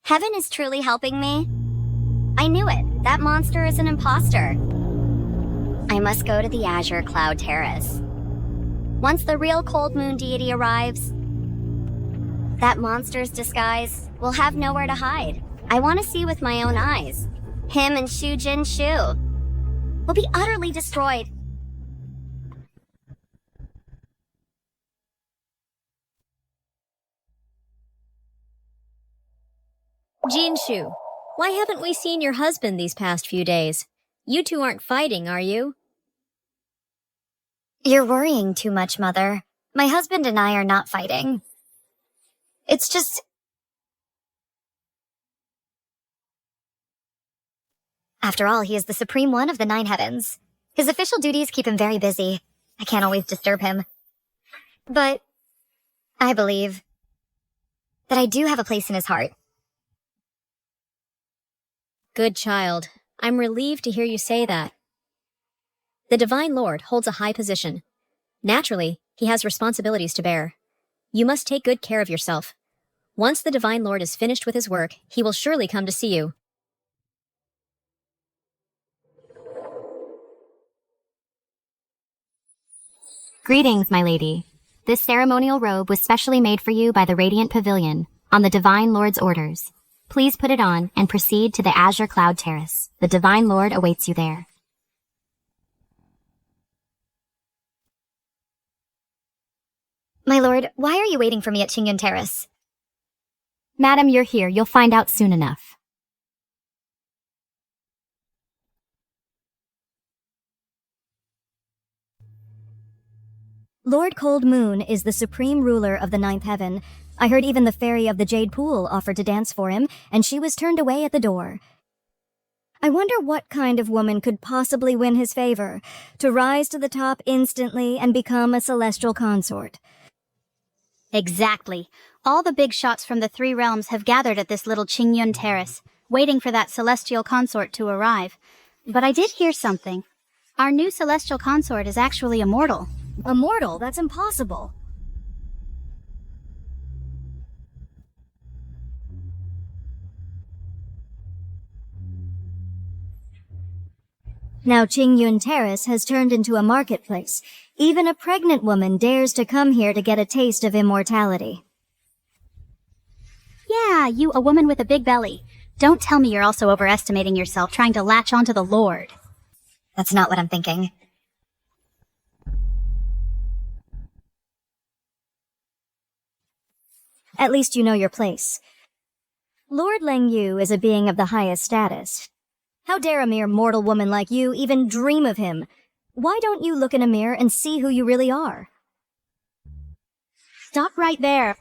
Heaven is truly helping me. I knew it. That monster is an imposter. I must go to the Azure Cloud Terrace. Once the real Cold Moon deity arrives, that monster's disguise will have nowhere to hide. I want to see with my own eyes. Him and Shu Jin Shu will be utterly destroyed. Jinshu, why haven't we seen your husband these past few days? You two aren't fighting, are you? You're worrying too much, Mother. My husband and I are not fighting. It's just... After all, he is the Supreme One of the 9 heavens. His official duties keep him very busy. I can't always disturb him. But I believe that I do have a place in his heart. Good child. I'm relieved to hear you say that. The Divine Lord holds a high position. Naturally, he has responsibilities to bear. You must take good care of yourself. Once the Divine Lord is finished with his work, he will surely come to see you. Greetings, my lady. This ceremonial robe was specially made for you by the Radiant Pavilion, on the Divine Lord's orders. Please put it on and proceed to the Azure Cloud Terrace. The Divine Lord awaits you there. My lord, why are you waiting for me at Qingyun Terrace? Madam, you're here. You'll find out soon enough. Lord Cold Moon is the supreme ruler of the ninth heaven. I heard even the fairy of the Jade Pool offered to dance for him, and she was turned away at the door. I wonder what kind of woman could possibly win his favor, to rise to the top instantly and become a celestial consort. Exactly. All the big shots from the 3 realms have gathered at this little Qingyun Terrace, waiting for that celestial consort to arrive. But I did hear something. Our new celestial consort is actually immortal. Immortal? That's impossible. Now Qingyun Terrace has turned into a marketplace. Even a pregnant woman dares to come here to get a taste of immortality. Yeah, you, a woman with a big belly. Don't tell me you're also overestimating yourself trying to latch onto the Lord. That's not what I'm thinking. At least you know your place. Lord Ling Yua is a being of the highest status. How dare a mere mortal woman like you even dream of him? Why don't you look in a mirror and see who you really are? Stop right there.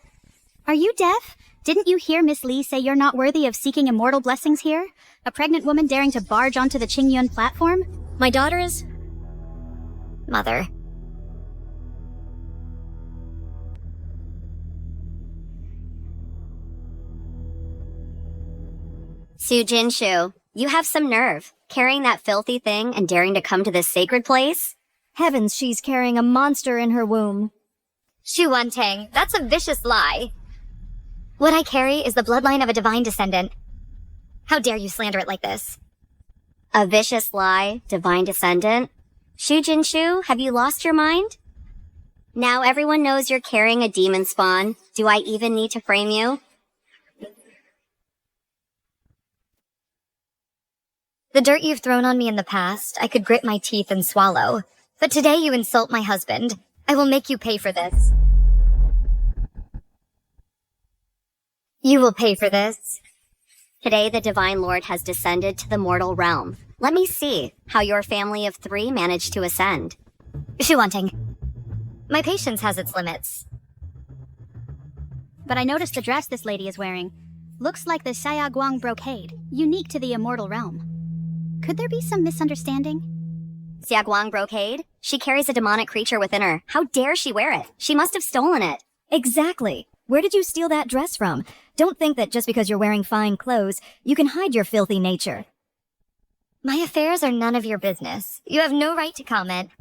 Are you deaf? Didn't you hear Miss Lee say you're not worthy of seeking immortal blessings here? A pregnant woman daring to barge onto the Qingyun platform? My daughter is... Mother. Su Jinshu, You have some nerve, carrying that filthy thing and daring to come to this sacred place? Heavens, she's carrying a monster in her womb. Shu Wantang, that's a vicious lie. What I carry is the bloodline of a divine descendant. How dare you slander it like this? A vicious lie, divine descendant? Shu Jinshu, have you lost your mind? Now everyone knows you're carrying a demon spawn. Do I even need to frame you? The dirt you've thrown on me in the past, I could grit my teeth and swallow. But today you insult my husband. I will make you pay for this. You will pay for this. Today the Divine Lord has descended to the mortal realm. Let me see how your family of 3 managed to ascend. Shu Wantang, my patience has its limits. But I noticed the dress this lady is wearing. Looks like the Xiaoguang brocade, unique to the immortal realm. Could there be some misunderstanding? Xiaoguang brocade? She carries a demonic creature within her. How dare she wear it? She must have stolen it. Exactly. Where did you steal that dress from? Don't think that just because you're wearing fine clothes, you can hide your filthy nature. My affairs are none of your business. You have no right to comment.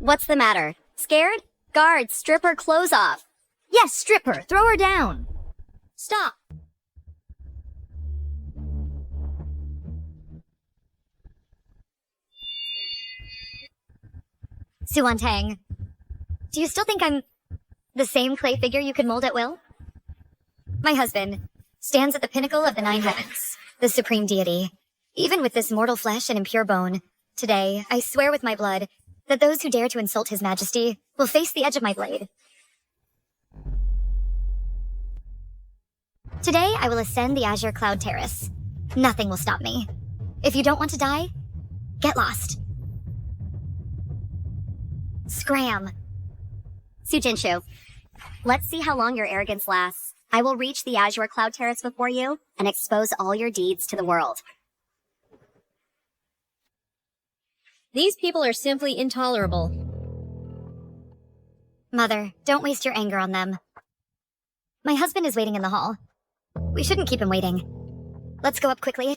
What's the matter? Scared? Guards, strip her clothes off. Yes, strip her. Throw her down. Stop. Shu Wantang, do you still think I'm the same clay figure you could mold at will? My husband stands at the pinnacle of the 9 heavens, the supreme deity. Even with this mortal flesh and impure bone, today I swear with my blood that those who dare to insult his majesty will face the edge of my blade. Today I will ascend the Azure Cloud Terrace. Nothing will stop me. If you don't want to die, get lost. Scram. Shu Jinshu, let's see how long your arrogance lasts. I will reach the Azure Cloud Terrace before you and expose all your deeds to the world. These people are simply intolerable. Mother, don't waste your anger on them. My husband is waiting in the hall. We shouldn't keep him waiting. Let's go up quickly.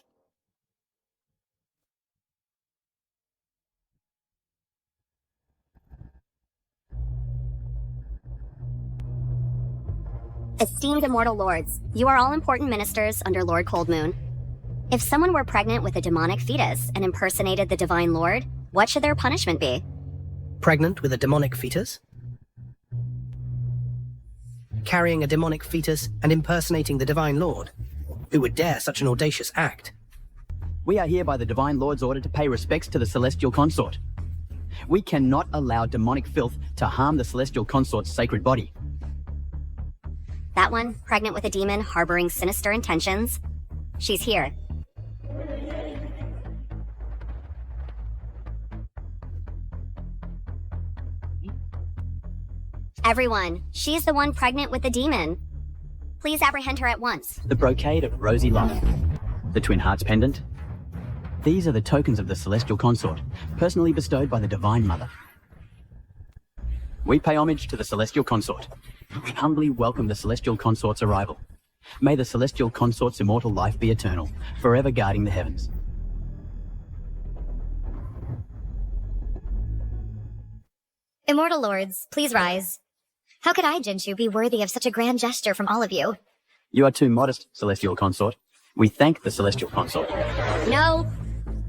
Esteemed immortal lords, you are all important ministers under Lord Coldmoon. If someone were pregnant with a demonic fetus and impersonated the Divine Lord, what should their punishment be? Pregnant with a demonic fetus? Carrying a demonic fetus and impersonating the Divine Lord? Who would dare such an audacious act? We are here by the Divine Lord's order to pay respects to the Celestial Consort. We cannot allow demonic filth to harm the Celestial Consort's sacred body. That one, pregnant with a demon harboring sinister intentions. She's here. Everyone, she's the one pregnant with the demon. Please apprehend her at once. The brocade of rosy light, the Twin Hearts pendant. These are the tokens of the Celestial Consort, personally bestowed by the Divine Mother. We pay homage to the Celestial Consort. We humbly welcome the Celestial Consort's arrival. May the Celestial Consort's immortal life be eternal, forever guarding the heavens. Immortal lords, please rise. How could I, Jinshu, be worthy of such a grand gesture from all of you? You are too modest, Celestial Consort. We thank the Celestial Consort. No,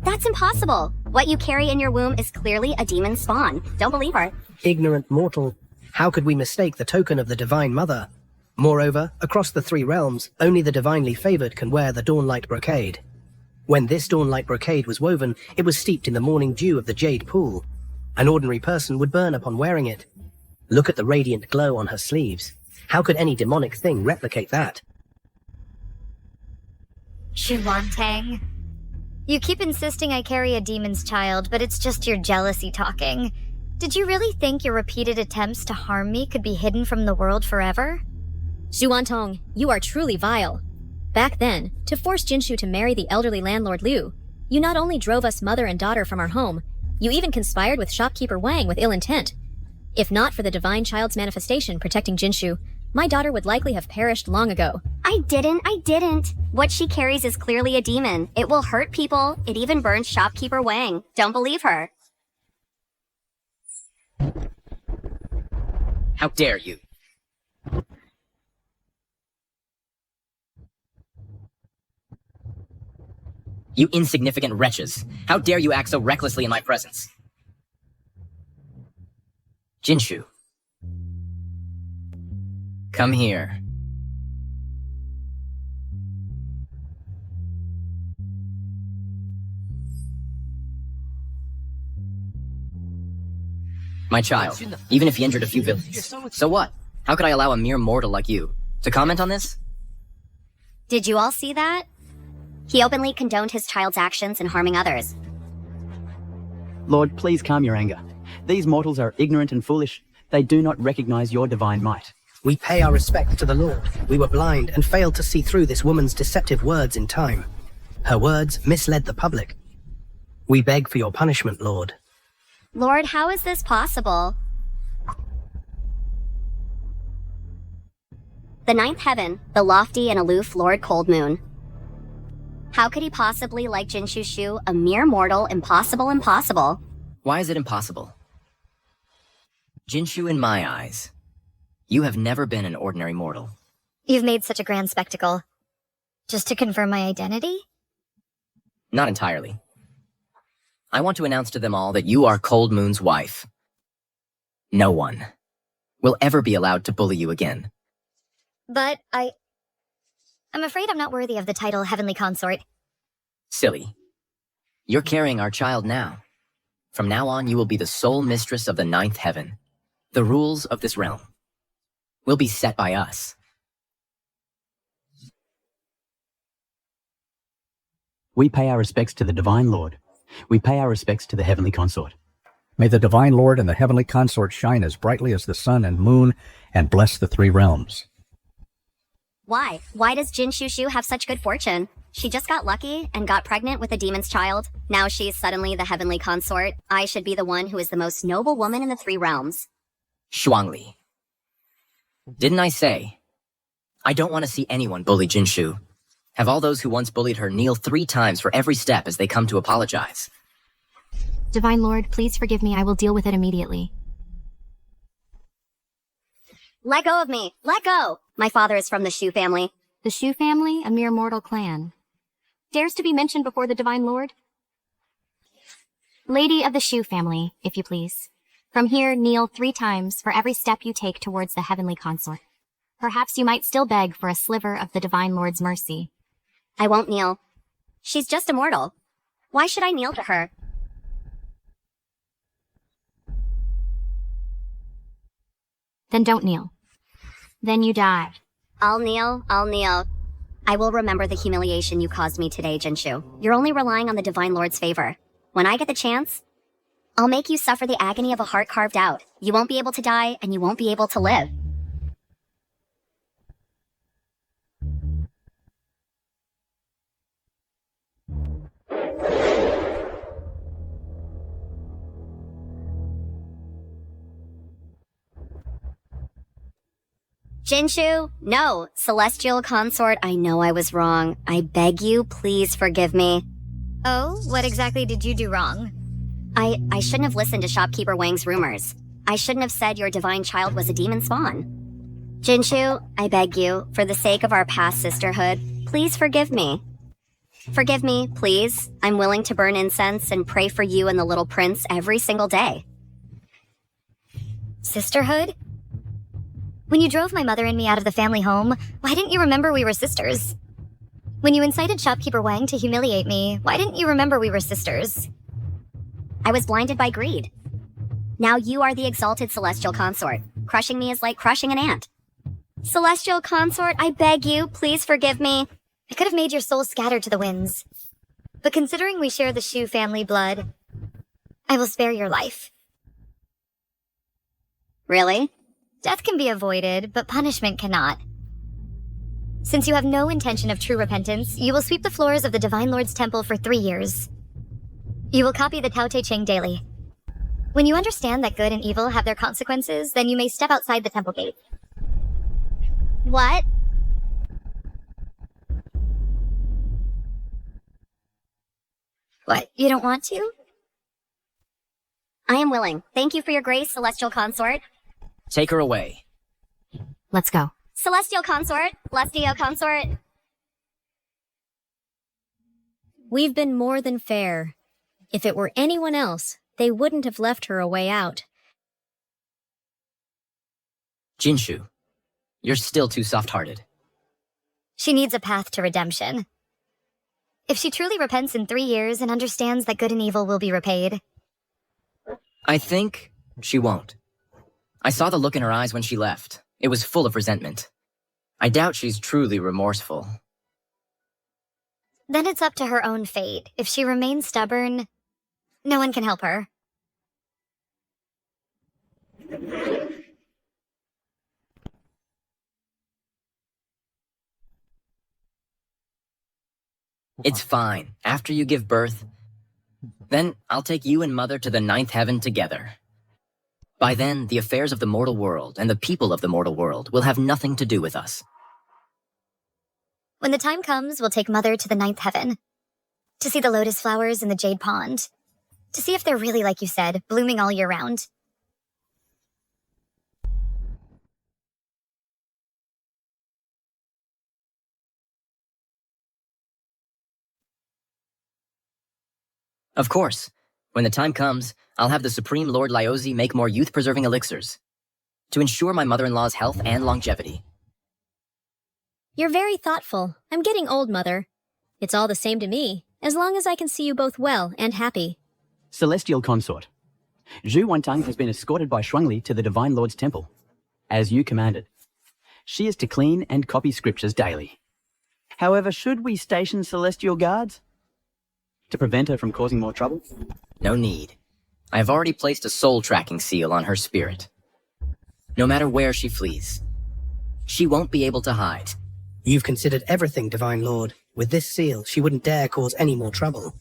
that's impossible. What you carry in your womb is clearly a demon spawn. Don't believe her. Ignorant mortal, how could we mistake the token of the Divine Mother? Moreover, across the 3 realms, only the divinely favored can wear the Dawnlight Brocade. When this Dawnlight Brocade was woven, it was steeped in the morning dew of the Jade Pool. An ordinary person would burn upon wearing it. Look at the radiant glow on her sleeves. How could any demonic thing replicate that? Shu Wantang. You keep insisting I carry a demon's child, but it's just your jealousy talking. Did you really think your repeated attempts to harm me could be hidden from the world forever? Shu Wantong, you are truly vile. Back then, to force Jinshu to marry the elderly landlord Liu, you not only drove us mother and daughter from our home, you even conspired with shopkeeper Wang with ill intent. If not for the divine child's manifestation protecting Jinshu, My daughter would likely have perished long ago. I didn't. What she carries is clearly a demon. It will hurt people. It even burned shopkeeper Wang. Don't believe her. How dare you? You insignificant wretches. How dare you act so recklessly in my presence? Jinshu. Come here. My child, even if he injured a few villains. So what? How could I allow a mere mortal like you to comment on this? Did you all see that? He openly condoned his child's actions in harming others. Lord, please calm your anger. These mortals are ignorant and foolish. They do not recognize your divine might. We pay our respects to the Lord. We were blind and failed to see through this woman's deceptive words in time. Her words misled the public. We beg for your punishment, Lord. Lord, how is this possible? The ninth heaven, the lofty and aloof Lord Cold Moon. How could he possibly like Jinshu Shu, a mere mortal, impossible? Why is it impossible? Jinshu, in my eyes, you have never been an ordinary mortal. You've made such a grand spectacle. Just to confirm my identity? Not entirely. I want to announce to them all that you are Cold Moon's wife. No one will ever be allowed to bully you again. But I'm afraid I'm not worthy of the title Heavenly Consort. Silly. You're carrying our child now. From now on, you will be the sole mistress of the ninth heaven. The rules of this realm will be set by us. We pay our respects to the Divine Lord. We pay our respects to the Heavenly Consort. May the Divine Lord and the Heavenly Consort shine as brightly as the sun and moon and bless the three realms. Why? Why does Jinshu Shu have such good fortune? She just got lucky and got pregnant with a demon's child. Now she's suddenly the Heavenly Consort. I should be the one who is the most noble woman in the three realms. Shuangli. Didn't I say? I don't want to see anyone bully Jinshu. Have all those who once bullied her kneel 3 times for every step as they come to apologize. Divine Lord, please forgive me. I will deal with it immediately. Let go of me! Let go! My father is from the Shu family. The Shu family, a mere mortal clan, dares to be mentioned before the Divine Lord? Lady of the Shu family, if you please. From here, kneel 3 times for every step you take towards the Heavenly Consort. Perhaps you might still beg for a sliver of the Divine Lord's mercy. I won't kneel. She's just a mortal. Why should I kneel to her? Then don't kneel. Then you die. I'll kneel. I will remember the humiliation you caused me today, Jinshu. You're only relying on the Divine Lord's favor. When I get the chance, I'll make you suffer the agony of a heart carved out. You won't be able to die, and you won't be able to live. Jinshu, no. Celestial Consort, I know I was wrong. I beg you, please forgive me. Oh, what exactly did you do wrong? I shouldn't have listened to shopkeeper Wang's rumors. I shouldn't have said your divine child was a demon spawn. Jinshu, I beg you, for the sake of our past sisterhood, please forgive me. Forgive me, please. I'm willing to burn incense and pray for you and the little prince every single day. Sisterhood? When you drove my mother and me out of the family home, why didn't you remember we were sisters? When you incited shopkeeper Wang to humiliate me, why didn't you remember we were sisters? I was blinded by greed. Now you are the exalted Celestial Consort. Crushing me is like crushing an ant. Celestial Consort, I beg you, please forgive me. I could have made your soul scatter to the winds. But considering we share the Shu family blood, I will spare your life. Really? Death can be avoided, but punishment cannot. Since you have no intention of true repentance, you will sweep the floors of the Divine Lord's temple for 3 years. You will copy the Tao Te Ching daily. When you understand that good and evil have their consequences, then you may step outside the temple gate. What? What, you don't want to? I am willing. Thank you for your grace, Celestial Consort. Take her away. Let's go. Celestial Consort, Celestial Consort. We've been more than fair. If it were anyone else, they wouldn't have left her a way out. Jinshu, you're still too soft-hearted. She needs a path to redemption. If she truly repents in 3 years and understands that good and evil will be repaid. I think she won't. I saw the look in her eyes when she left. It was full of resentment. I doubt she's truly remorseful. Then it's up to her own fate. If she remains stubborn, no one can help her. It's fine. After you give birth, then I'll take you and Mother to the 9th heaven together. By then, the affairs of the mortal world and the people of the mortal world will have nothing to do with us. When the time comes, we'll take Mother to the 9th heaven. To see the lotus flowers in the jade pond. To see if they're really, like you said, blooming all year round. Of course. When the time comes, I'll have the Supreme Lord Lyozi make more youth-preserving elixirs to ensure my mother-in-law's health and longevity. You're very thoughtful. I'm getting old, Mother. It's all the same to me, as long as I can see you both well and happy. Celestial Consort. Zhu Wantang has been escorted by Shuangli to the Divine Lord's temple, as you commanded. She is to clean and copy scriptures daily. However, should we station celestial guards to prevent her from causing more trouble? No need. I have already placed a soul tracking seal on her spirit. No matter where she flees, she won't be able to hide. You've considered everything, Divine Lord. With this seal, she wouldn't dare cause any more trouble.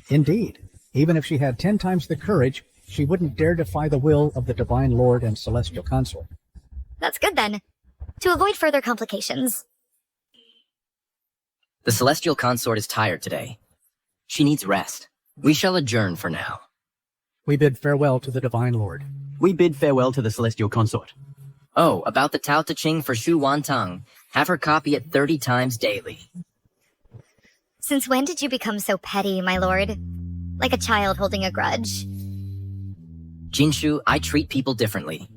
Indeed. Even if she had 10 times the courage, she wouldn't dare defy the will of the Divine Lord and Celestial Consort. That's good then. To avoid further complications. The Celestial Consort is tired today. She needs rest. We shall adjourn for now. We bid farewell to the Divine Lord. We bid farewell to the Celestial Consort. Oh, about the Tao Te Ching for Shu Wantang. Have her copy it 30 times daily. Since when did you become so petty, my lord? Like a child holding a grudge. Jinshu, I treat people differently.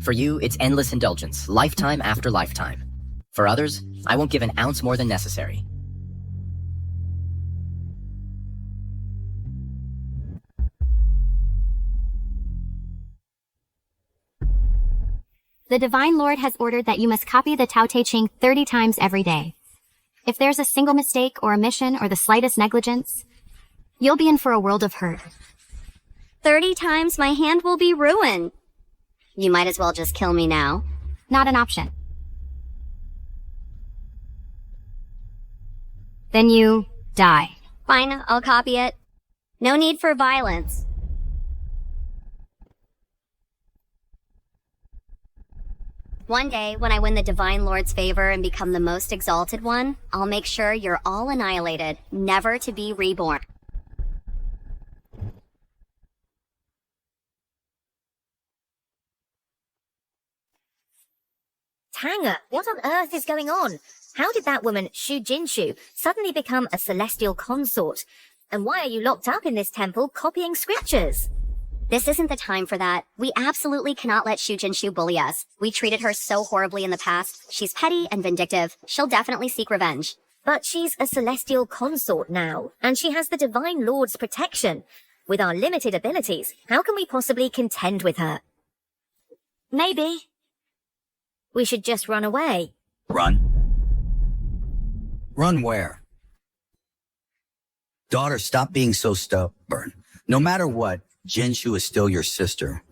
For you, it's endless indulgence, lifetime after lifetime. For others, I won't give an ounce more than necessary. The Divine Lord has ordered that you must copy the Tao Te Ching 30 times every day. If there's a single mistake or omission or the slightest negligence, you'll be in for a world of hurt. 30 times my hand will be ruined. You might as well just kill me now. Not an option. Then you die. Fine, I'll copy it. No need for violence. One day, when I win the Divine Lord's favor and become the most exalted one, I'll make sure you're all annihilated, never to be reborn. Tanger, what on earth is going on? How did that woman, Shu Jinshu, suddenly become a celestial consort? And why are you locked up in this temple copying scriptures? This isn't the time for that. We absolutely cannot let Shu Jinshu bully us. We treated her so horribly in the past. She's petty and vindictive. She'll definitely seek revenge. But she's a celestial consort now, and she has the Divine Lord's protection. With our limited abilities, how can we possibly contend with her? Maybe we should just run away. Run? Run where? Daughter, stop being so stubborn. No matter what, Jinshu is still your sister.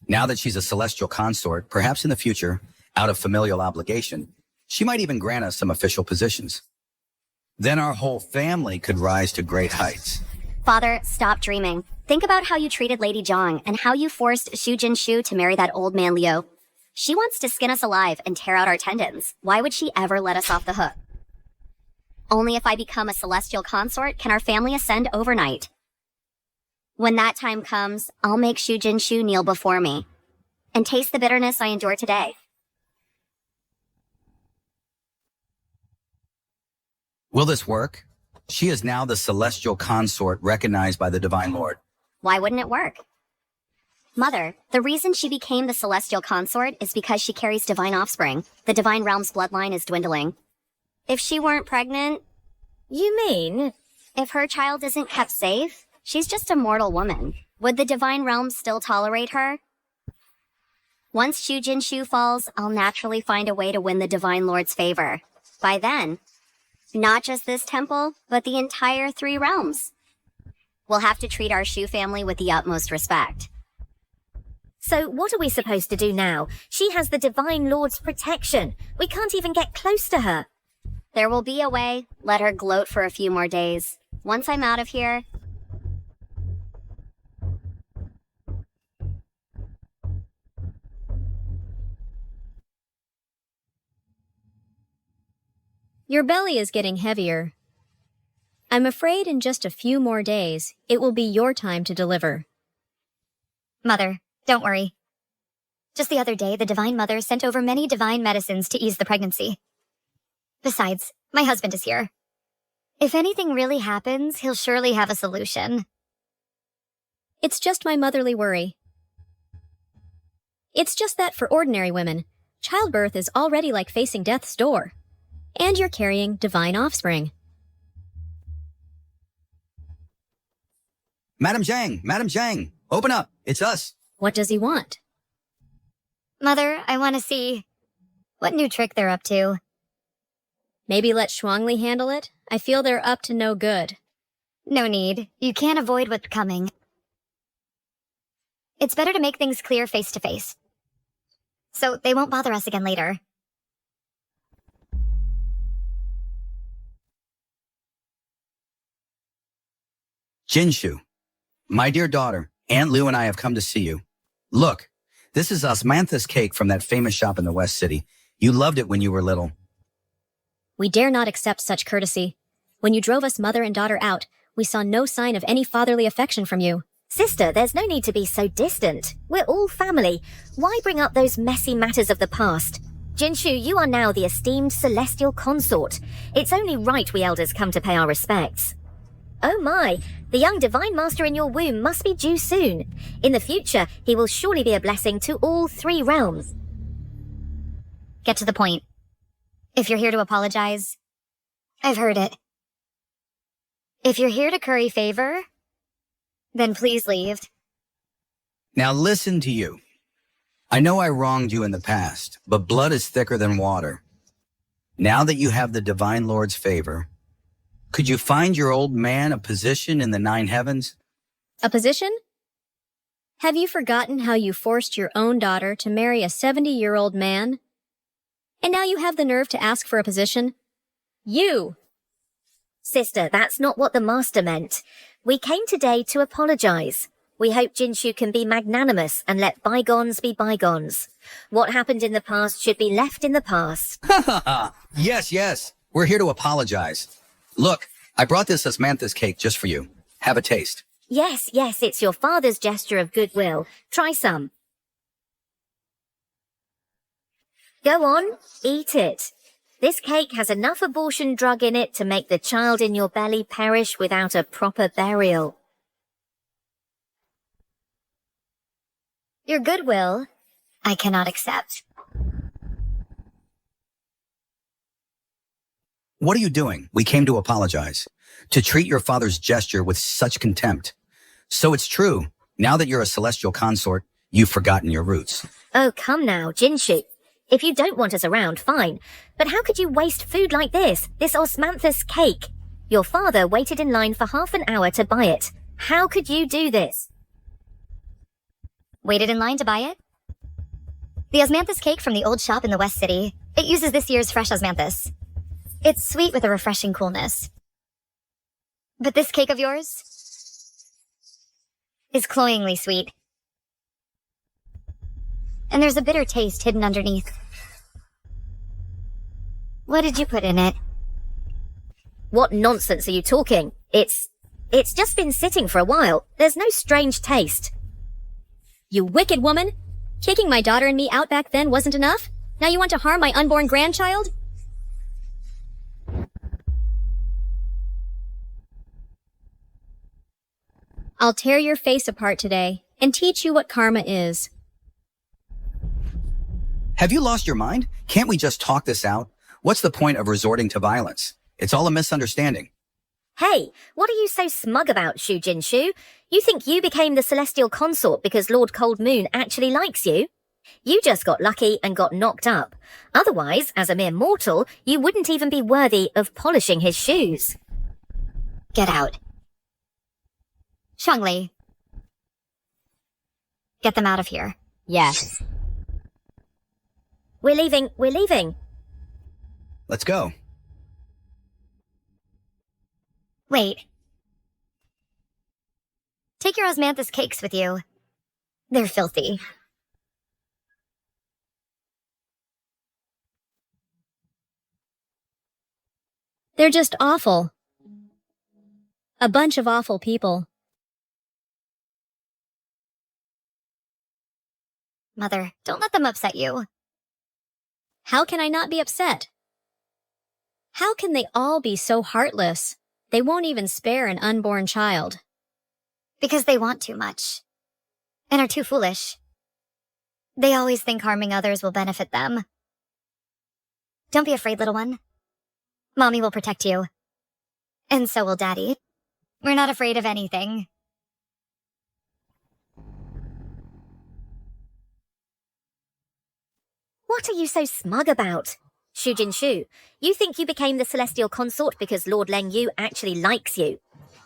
Now that she's a celestial consort, perhaps in the future, out of familial obligation, she might even grant us some official positions. Then our whole family could rise to great heights. Father, stop dreaming. Think about how you treated Lady Zhang and how you forced Shu Jinshu to marry that old man Liu. She wants to skin us alive and tear out our tendons. Why would she ever let us off the hook? Only if I become a celestial consort can our family ascend overnight. When that time comes, I'll make Shu Jinshu kneel before me and taste the bitterness I endure today. Will this work? She is now the celestial consort recognized by the Divine Lord. Why wouldn't it work? Mother, the reason she became the celestial consort is because she carries divine offspring. The divine realm's bloodline is dwindling. If she weren't pregnant... You mean? If her child isn't kept safe, she's just a mortal woman. Would the divine realm still tolerate her? Once Shu Jinshu falls, I'll naturally find a way to win the Divine Lord's favor. By then, not just this temple, but the entire 3 realms. We'll have to treat our Shu family with the utmost respect. So what are we supposed to do now? She has the Divine Lord's protection. We can't even get close to her. There will be a way. Let her gloat for a few more days. Once I'm out of here... Your belly is getting heavier. I'm afraid in just a few more days, it will be your time to deliver. Mother, don't worry. Just the other day, the Divine Mother sent over many divine medicines to ease the pregnancy. Besides, my husband is here. If anything really happens, he'll surely have a solution. It's just my motherly worry. It's just that for ordinary women, childbirth is already like facing death's door. And you're carrying divine offspring. Madam Zhang, open up. It's us. What does he want? Mother, I want to see what new trick they're up to. Maybe let Shuangli handle it? I feel they're up to no good. No need. You can't avoid what's coming. It's better to make things clear face to face. So they won't bother us again later. Jinshu, my dear daughter, Aunt Lu and I have come to see you. Look, this is osmanthus cake from that famous shop in the West City. You loved it when you were little. We dare not accept such courtesy. When you drove us mother and daughter out, we saw no sign of any fatherly affection from you. Sister, there's no need to be so distant. We're all family. Why bring up those messy matters of the past? Jinshu, you are now the esteemed celestial consort. It's only right we elders come to pay our respects. Oh my, the young divine master in your womb must be due soon. In the future, he will surely be a blessing to all 3 realms. Get to the point. If you're here to apologize, I've heard it. If you're here to curry favor, then please leave. Now listen to you. I know I wronged you in the past, but blood is thicker than water. Now that you have the Divine Lord's favor, could you find your old man a position in the 9 heavens? A position? Have you forgotten how you forced your own daughter to marry a 70-year-old man? And now you have the nerve to ask for a position? You! Sister, that's not what the master meant. We came today to apologize. We hope Jinshu can be magnanimous and let bygones be bygones. What happened in the past should be left in the past. Yes. We're here to apologize. Look, I brought this osmanthus cake just for you. Have a taste. Yes, it's your father's gesture of goodwill. Try some. Go on, eat it. This cake has enough abortion drug in it to make the child in your belly perish without a proper burial. Your goodwill, I cannot accept. What are you doing? We came to apologize. To treat your father's gesture with such contempt. So it's true. Now that you're a celestial consort, you've forgotten your roots. Oh, come now, Jinshu. If you don't want us around, fine. But how could you waste food like this osmanthus cake? Your father waited in line for half an hour to buy it. How could you do this? Waited in line to buy it? The osmanthus cake from the old shop in the West City. It uses this year's fresh osmanthus. It's sweet with a refreshing coolness. But this cake of yours is cloyingly sweet. and there's a bitter taste hidden underneath. What did you put in it? What nonsense are you talking? It's just been sitting for a while. There's no strange taste. You wicked woman! Kicking my daughter and me out back then wasn't enough? Now you want to harm my unborn grandchild? I'll tear your face apart today and teach you what karma is. Have you lost your mind? Can't we just talk this out? What's the point of resorting to violence? It's all a misunderstanding. Hey, what are you so smug about, Shu Jinshu? You think you became the celestial consort because Lord Cold Moon actually likes you? You just got lucky and got knocked up. Otherwise, as a mere mortal, you wouldn't even be worthy of polishing his shoes. Get out. Shuangli. Get them out of here. Yes. We're leaving. Let's go. Wait. Take your osmanthus cakes with you. They're filthy. They're just awful. A bunch of awful people. Mother, don't let them upset you. How can I not be upset? How can they all be so heartless? They won't even spare an unborn child. Because they want too much. And are too foolish. They always think harming others will benefit them. Don't be afraid, little one. Mommy will protect you. And so will Daddy. We're not afraid of anything. What are you so smug about? Shu Jinshu, you think you became the celestial consort because Lord Ling Yua actually likes you.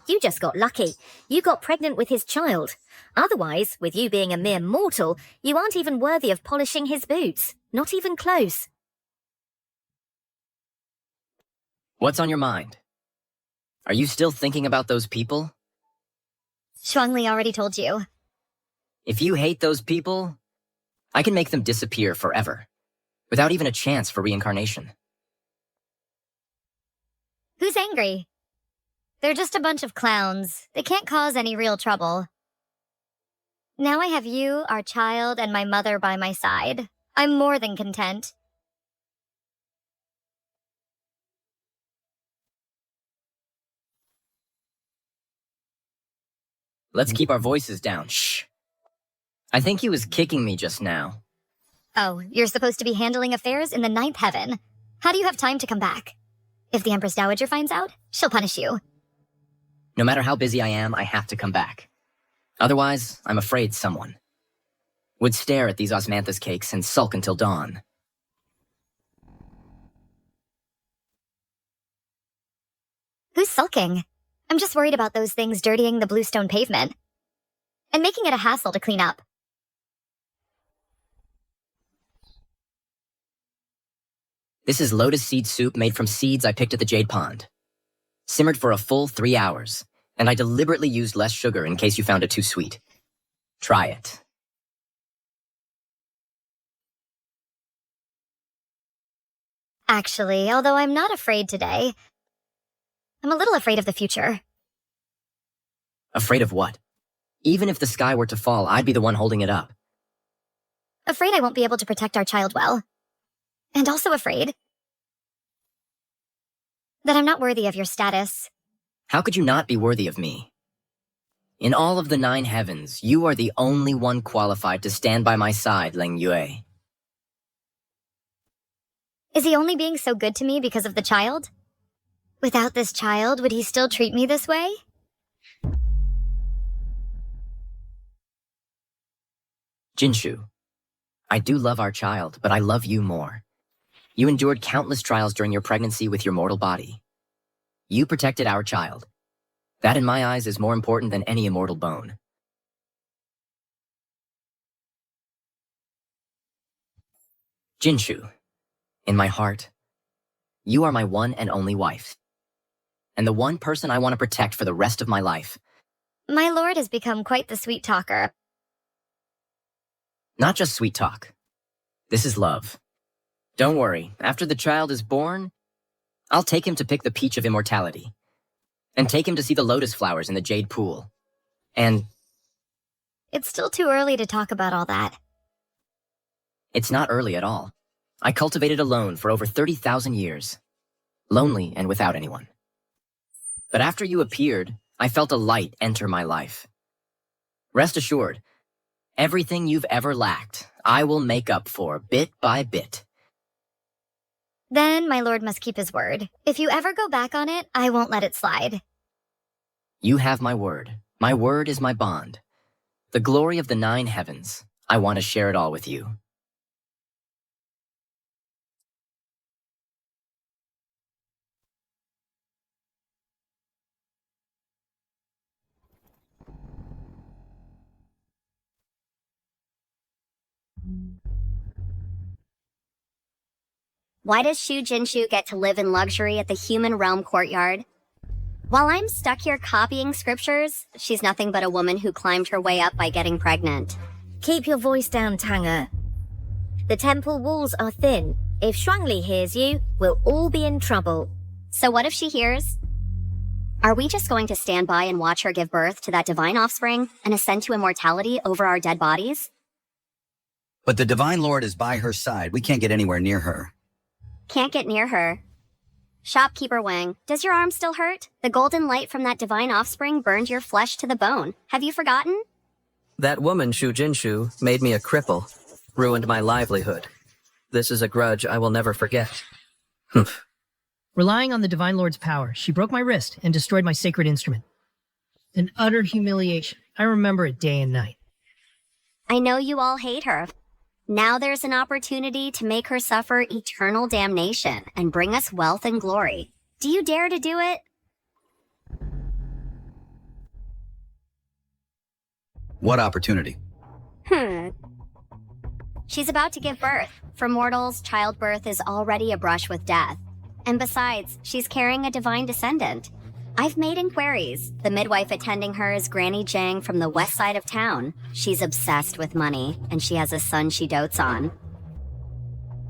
You just got lucky. You got pregnant with his child. Otherwise, with you being a mere mortal, you aren't even worthy of polishing his boots. Not even close. What's on your mind? Are you still thinking about those people? Shuangli already told you. If you hate those people, I can make them disappear forever, without even a chance for reincarnation. Who's angry? They're just a bunch of clowns. They can't cause any real trouble. Now I have you, our child, and my mother by my side. I'm more than content. Let's keep our voices down. Shh. I think he was kicking me just now. Oh, you're supposed to be handling affairs in the 9th heaven. How do you have time to come back? If the Empress Dowager finds out, she'll punish you. No matter how busy I am, I have to come back. Otherwise, I'm afraid someone would stare at these osmanthus cakes and sulk until dawn. Who's sulking? I'm just worried about those things dirtying the bluestone pavement. And making it a hassle to clean up. This is lotus seed soup made from seeds I picked at the Jade Pond. Simmered for a full 3 hours, and I deliberately used less sugar in case you found it too sweet. Try it. Actually, although I'm not afraid today, I'm a little afraid of the future. Afraid of what? Even if the sky were to fall, I'd be the one holding it up. Afraid I won't be able to protect our child well. And also afraid that I'm not worthy of your status. How could you not be worthy of me? In all of the 9 heavens, you are the only one qualified to stand by my side, Ling Yua. Is he only being so good to me because of the child? Without this child, would he still treat me this way? Jinshu, I do love our child, but I love you more. You endured countless trials during your pregnancy with your mortal body. You protected our child. That, in my eyes, is more important than any immortal bone. Jinshu, in my heart, you are my one and only wife. And the one person I want to protect for the rest of my life. My lord has become quite the sweet talker. Not just sweet talk. This is love. Don't worry, after the child is born, I'll take him to pick the peach of immortality. And take him to see the lotus flowers in the jade pool. And It's still too early to talk about all that. it's not early at all. I cultivated alone for over 30,000 years. Lonely and without anyone. But after you appeared, I felt a light enter my life. Rest assured, everything you've ever lacked, I will make up for bit by bit. Then my lord must keep his word. If you ever go back on it, I won't let it slide. You have my word. My word is my bond. The glory of the 9 heavens. I want to share it all with you. Why does Shu Jinshu get to live in luxury at the human realm courtyard? While I'm stuck here copying scriptures, she's nothing but a woman who climbed her way up by getting pregnant. Keep your voice down, Tanger. The temple walls are thin. If Shuangli hears you, we'll all be in trouble. So what if she hears? Are we just going to stand by and watch her give birth to that divine offspring and ascend to immortality over our dead bodies? But the Divine Lord is by her side. We can't get anywhere near her. Can't get near her. Shopkeeper Wang, does your arm still hurt? The golden light from that divine offspring burned your flesh to the bone. Have you forgotten? That woman, Shu Jinshu, made me a cripple, ruined my livelihood. This is a grudge I will never forget. Humph. Relying on the Divine Lord's power, she broke my wrist and destroyed my sacred instrument. An utter humiliation. I remember it day and night. I know you all hate her. Now there's an opportunity to make her suffer eternal damnation and bring us wealth and glory. Do you dare to do it? What opportunity? She's about to give birth. For mortals, childbirth is already a brush with death. And besides, she's carrying a divine descendant. I've made inquiries. The midwife attending her is Granny Jiang from the west side of town. She's obsessed with money, and she has a son she dotes on.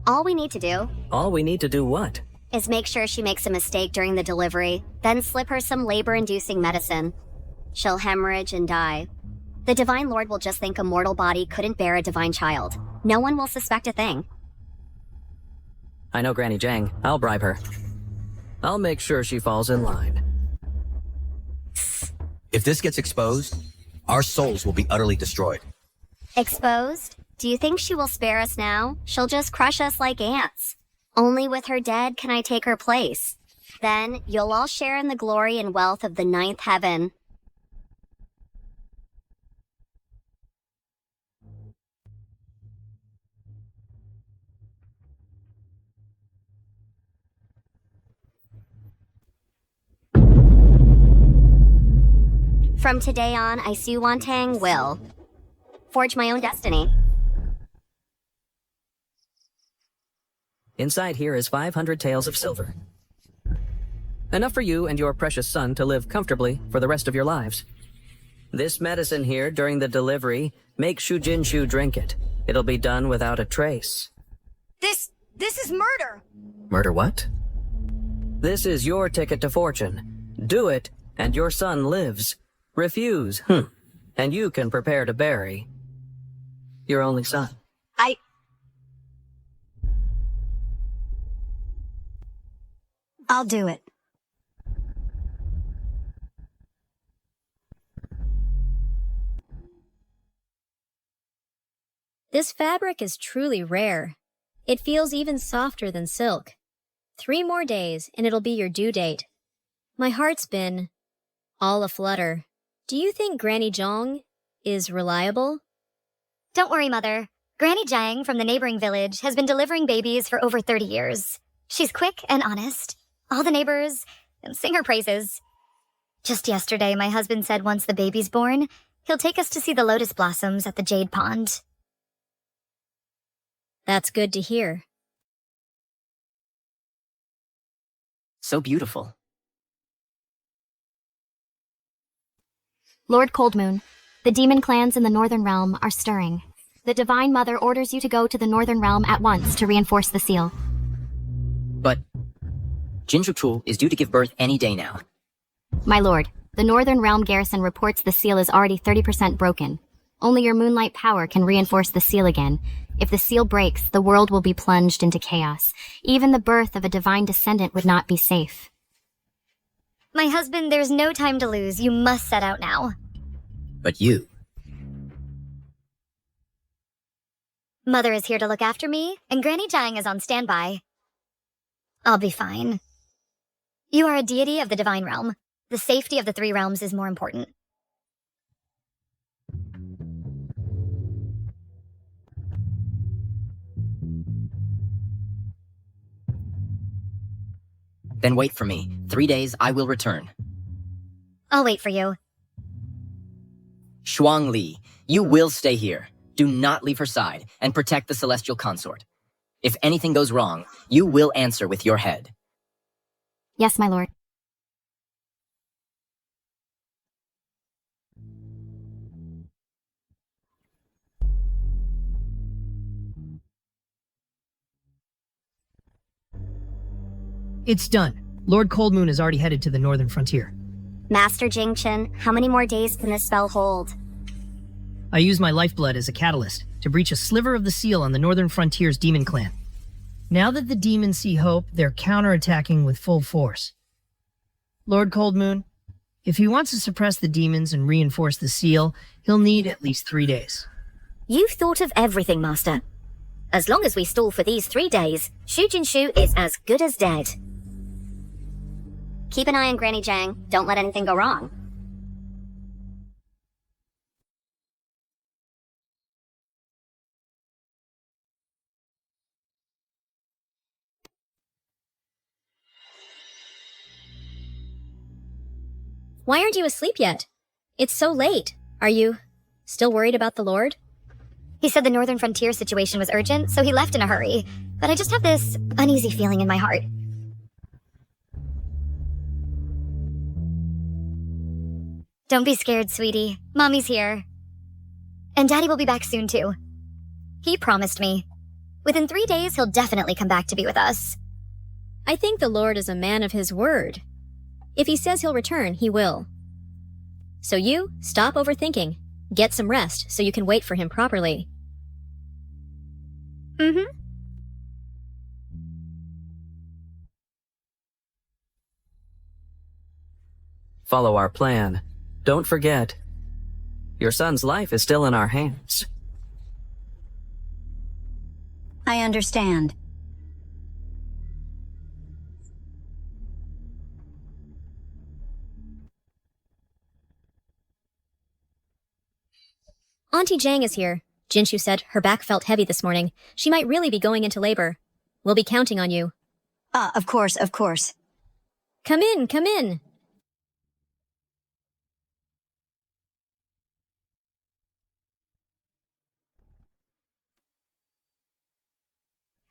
All we need to do... All we need to do what? ...is make sure she makes a mistake during the delivery, then slip her some labor-inducing medicine. She'll hemorrhage and die. The Divine Lord will just think a mortal body couldn't bear a divine child. No one will suspect a thing. I know Granny Jiang. I'll bribe her. I'll make sure she falls in line. If this gets exposed, our souls will be utterly destroyed. Exposed? Do you think she will spare us now? She'll just crush us like ants. Only with her dead can I take her place. Then you'll all share in the glory and wealth of the 9th heaven. From today on, I, Su Wantang, will forge my own destiny. Inside here is 500 taels of silver. Enough for you and your precious son to live comfortably for the rest of your lives. This medicine here during the delivery, make Shu Jinshu drink it. It'll be done without a trace. This is murder! Murder what? This is your ticket to fortune. Do it, and your son lives. Refuse, and you can prepare to bury your only son. I'll do it. This fabric is truly rare. It feels even softer than silk. 3 more days, and it'll be your due date. My heart's been all aflutter. Do you think Granny Jiang is reliable? Don't worry, Mother. Granny Jiang from the neighboring village has been delivering babies for over 30 years. She's quick and honest. All the neighbors sing her praises. Just yesterday, my husband said once the baby's born, he'll take us to see the lotus blossoms at the Jade Pond. That's good to hear. So beautiful. Lord Coldmoon, the demon clans in the Northern Realm are stirring. The Divine Mother orders you to go to the Northern Realm at once to reinforce the seal. But Jinju is due to give birth any day now. My lord, the Northern Realm garrison reports the seal is already 30% broken. Only your moonlight power can reinforce the seal again. If the seal breaks, the world will be plunged into chaos. Even the birth of a divine descendant would not be safe. My husband, there's no time to lose. You must set out now. But you... Mother is here to look after me, and Granny Jiang is on standby. I'll be fine. You are a deity of the Divine Realm. The safety of the three realms is more important. Then wait for me. 3 days, I will return. I'll wait for you. Shuang Li, you will stay here. Do not leave her side, and protect the Celestial Consort. If anything goes wrong, you will answer with your head. Yes, my lord. It's done. Lord Coldmoon is already headed to the northern frontier. Master Jingchen, how many more days can this spell hold? I use my lifeblood as a catalyst to breach a sliver of the seal on the northern frontier's demon clan. Now that the demons see hope, they're counterattacking with full force. Lord Coldmoon, if he wants to suppress the demons and reinforce the seal, he'll need at least 3 days. You've thought of everything, Master. As long as we stall for these 3 days, Shu Jinshu is as good as dead. Keep an eye on Granny Jiang. Don't let anything go wrong. Why aren't you asleep yet? It's so late. Are you still worried about the Lord? He said the northern frontier situation was urgent, so he left in a hurry. But I just have this uneasy feeling in my heart. Don't be scared, sweetie. Mommy's here. And Daddy will be back soon, too. He promised me. Within 3 days, he'll definitely come back to be with us. I think the Lord is a man of his word. If he says he'll return, he will. So you, stop overthinking. Get some rest so you can wait for him properly. Mm-hmm. Follow our plan. Don't forget, your son's life is still in our hands. I understand. Auntie Jiang is here. Jinshu said her back felt heavy this morning. She might really be going into labor. We'll be counting on you. Of course, of course. Come in, come in.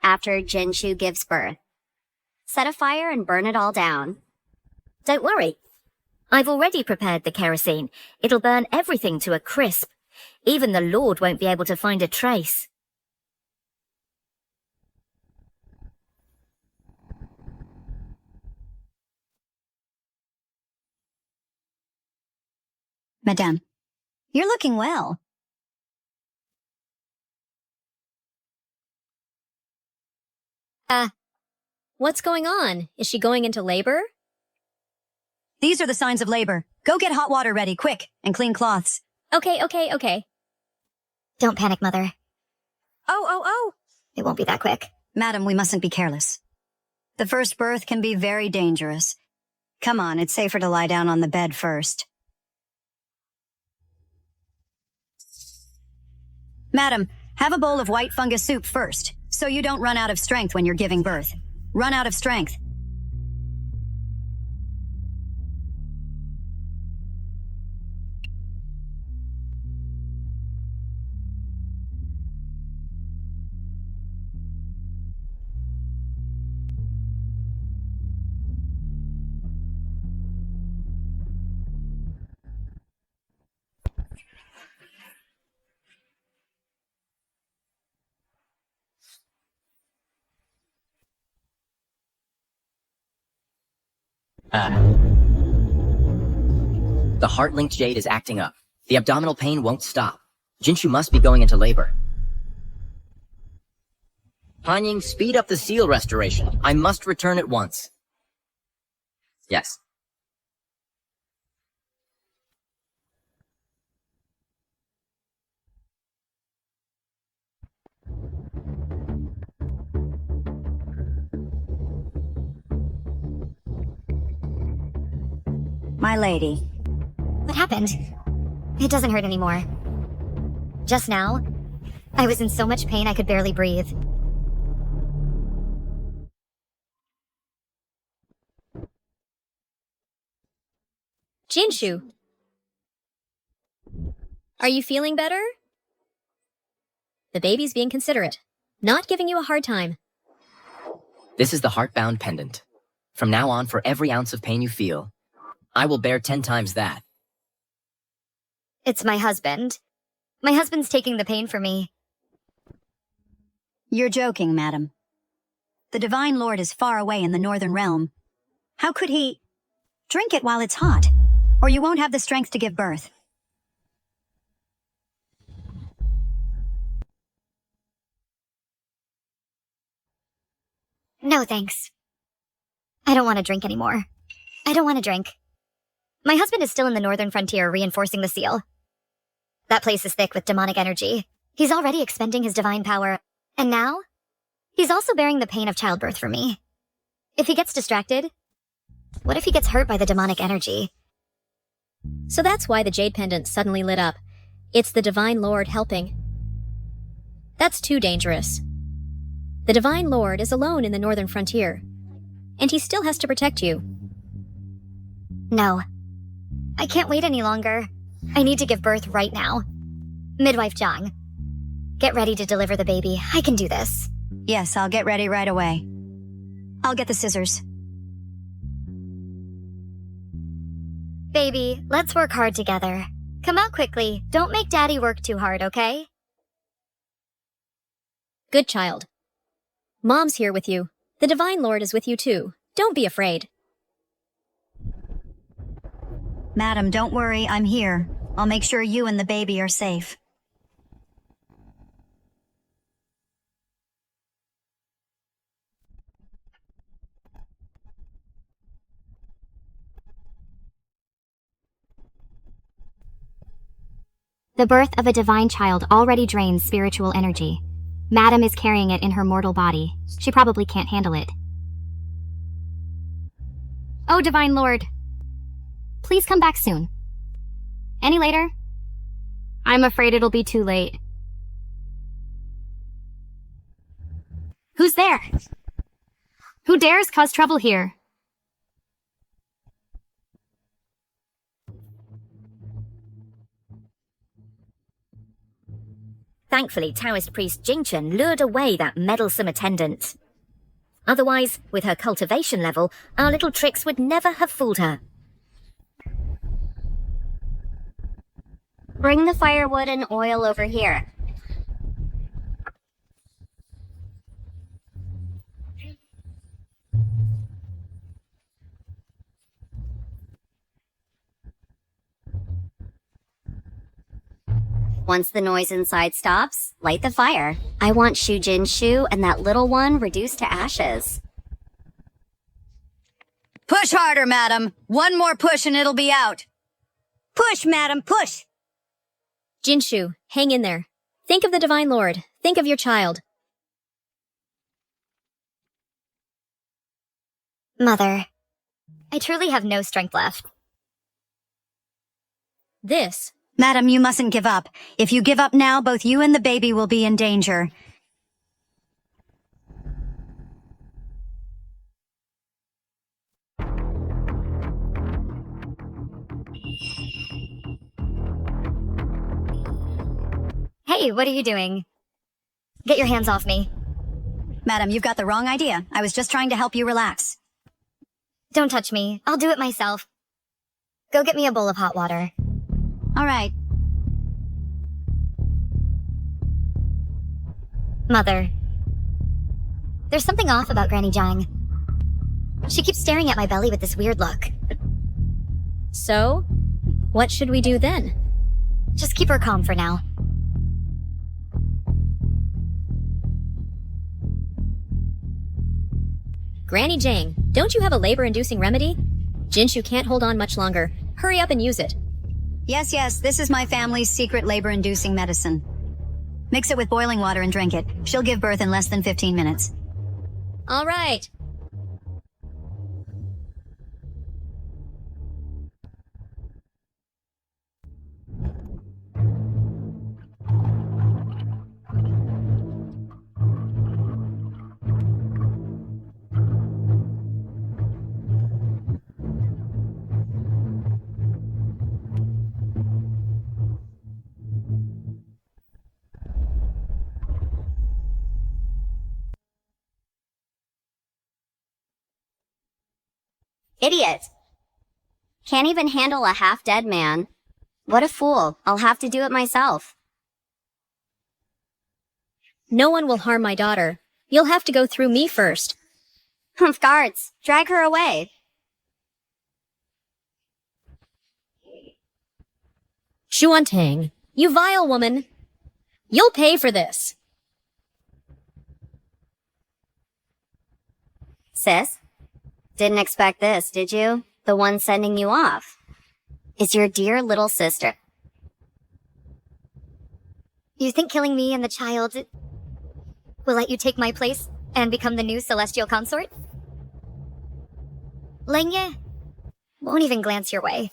After Jinshu gives birth, set a fire and burn it all down. Don't worry. I've already prepared the kerosene. It'll burn everything to a crisp. Even the Lord won't be able to find a trace. Madame, you're looking well. What's going on? Is she going into labor? These are the signs of labor. Go get hot water ready, quick, and clean cloths. Okay. Don't panic, Mother. Oh! It won't be that quick. Madam, we mustn't be careless. The first birth can be very dangerous. Come on, it's safer to lie down on the bed first. Madam, have a bowl of white fungus soup first, so you don't run out of strength when you're giving birth. Run out of strength. The heart-linked jade is acting up. The abdominal pain won't stop. Jinshu must be going into labor. Hanying, speed up the seal restoration. I must return at once. Yes. My lady. What happened? It doesn't hurt anymore. Just now, I was in so much pain I could barely breathe. Jinshu! Are you feeling better? The baby's being considerate, not giving you a hard time. This is the heart-bound pendant. From now on, for every ounce of pain you feel, I will bear 10 times that. It's my husband. My husband's taking the pain for me. You're joking, madam. The Divine Lord is far away in the Northern Realm. How could he... Drink it while it's hot, or you won't have the strength to give birth. No, thanks. I don't want to drink anymore. I don't want to drink. My husband is still in the northern frontier reinforcing the seal. That place is thick with demonic energy. He's already expending his divine power, and now he's also bearing the pain of childbirth for me. If he gets distracted, what if he gets hurt by the demonic energy? So that's why the jade pendant suddenly lit up. It's the Divine Lord helping. That's too dangerous. The Divine Lord is alone in the northern frontier, and he still has to protect you. No. I can't wait any longer. I need to give birth right now. Midwife Zhang, get ready to deliver the baby. I can do this. Yes, I'll get ready right away. I'll get the scissors. Baby, let's work hard together. Come out quickly. Don't make Daddy work too hard, okay? Good child. Mom's here with you. The Divine Lord is with you too. Don't be afraid. Madam, don't worry, I'm here. I'll make sure you and the baby are safe. The birth of a divine child already drains spiritual energy. Madam is carrying it in her mortal body. She probably can't handle it. Oh, Divine Lord. Please come back soon. Any later? I'm afraid it'll be too late. Who's there? Who dares cause trouble here? Thankfully, Taoist priest Jingchen lured away that meddlesome attendant. Otherwise, with her cultivation level, our little tricks would never have fooled her. Bring the firewood and oil over here. Once the noise inside stops, light the fire. I want Shu Jinshu and that little one reduced to ashes. Push harder, madam. One more push and it'll be out. Push, madam, push! Jinshu, hang in there. Think of the Divine Lord. Think of your child. Mother, I truly have no strength left. This. Madam, you mustn't give up. If you give up now, both you and the baby will be in danger. Hey, what are you doing? Get your hands off me. Madam, you've got the wrong idea. I was just trying to help you relax. Don't touch me. I'll do it myself. Go get me a bowl of hot water. All right. Mother, there's something off about Granny Zhang. She keeps staring at my belly with this weird look. So, what should we do then? Just keep her calm for now. Granny Jang, don't you have a labor-inducing remedy? Jinshu can't hold on much longer. Hurry up and use it. Yes, this is my family's secret labor-inducing medicine. Mix it with boiling water and drink it. She'll give birth in less than 15 minutes. All right. Idiot. Can't even handle a half-dead man. What a fool. I'll have to do it myself. No one will harm my daughter. You'll have to go through me first. Humph, guards, drag her away. Xuantang, you vile woman. You'll pay for this. Sis? Didn't expect this, did you? The one sending you off is your dear little sister. You think killing me and the child will let you take my place and become the new celestial consort? Ling Yua won't even glance your way.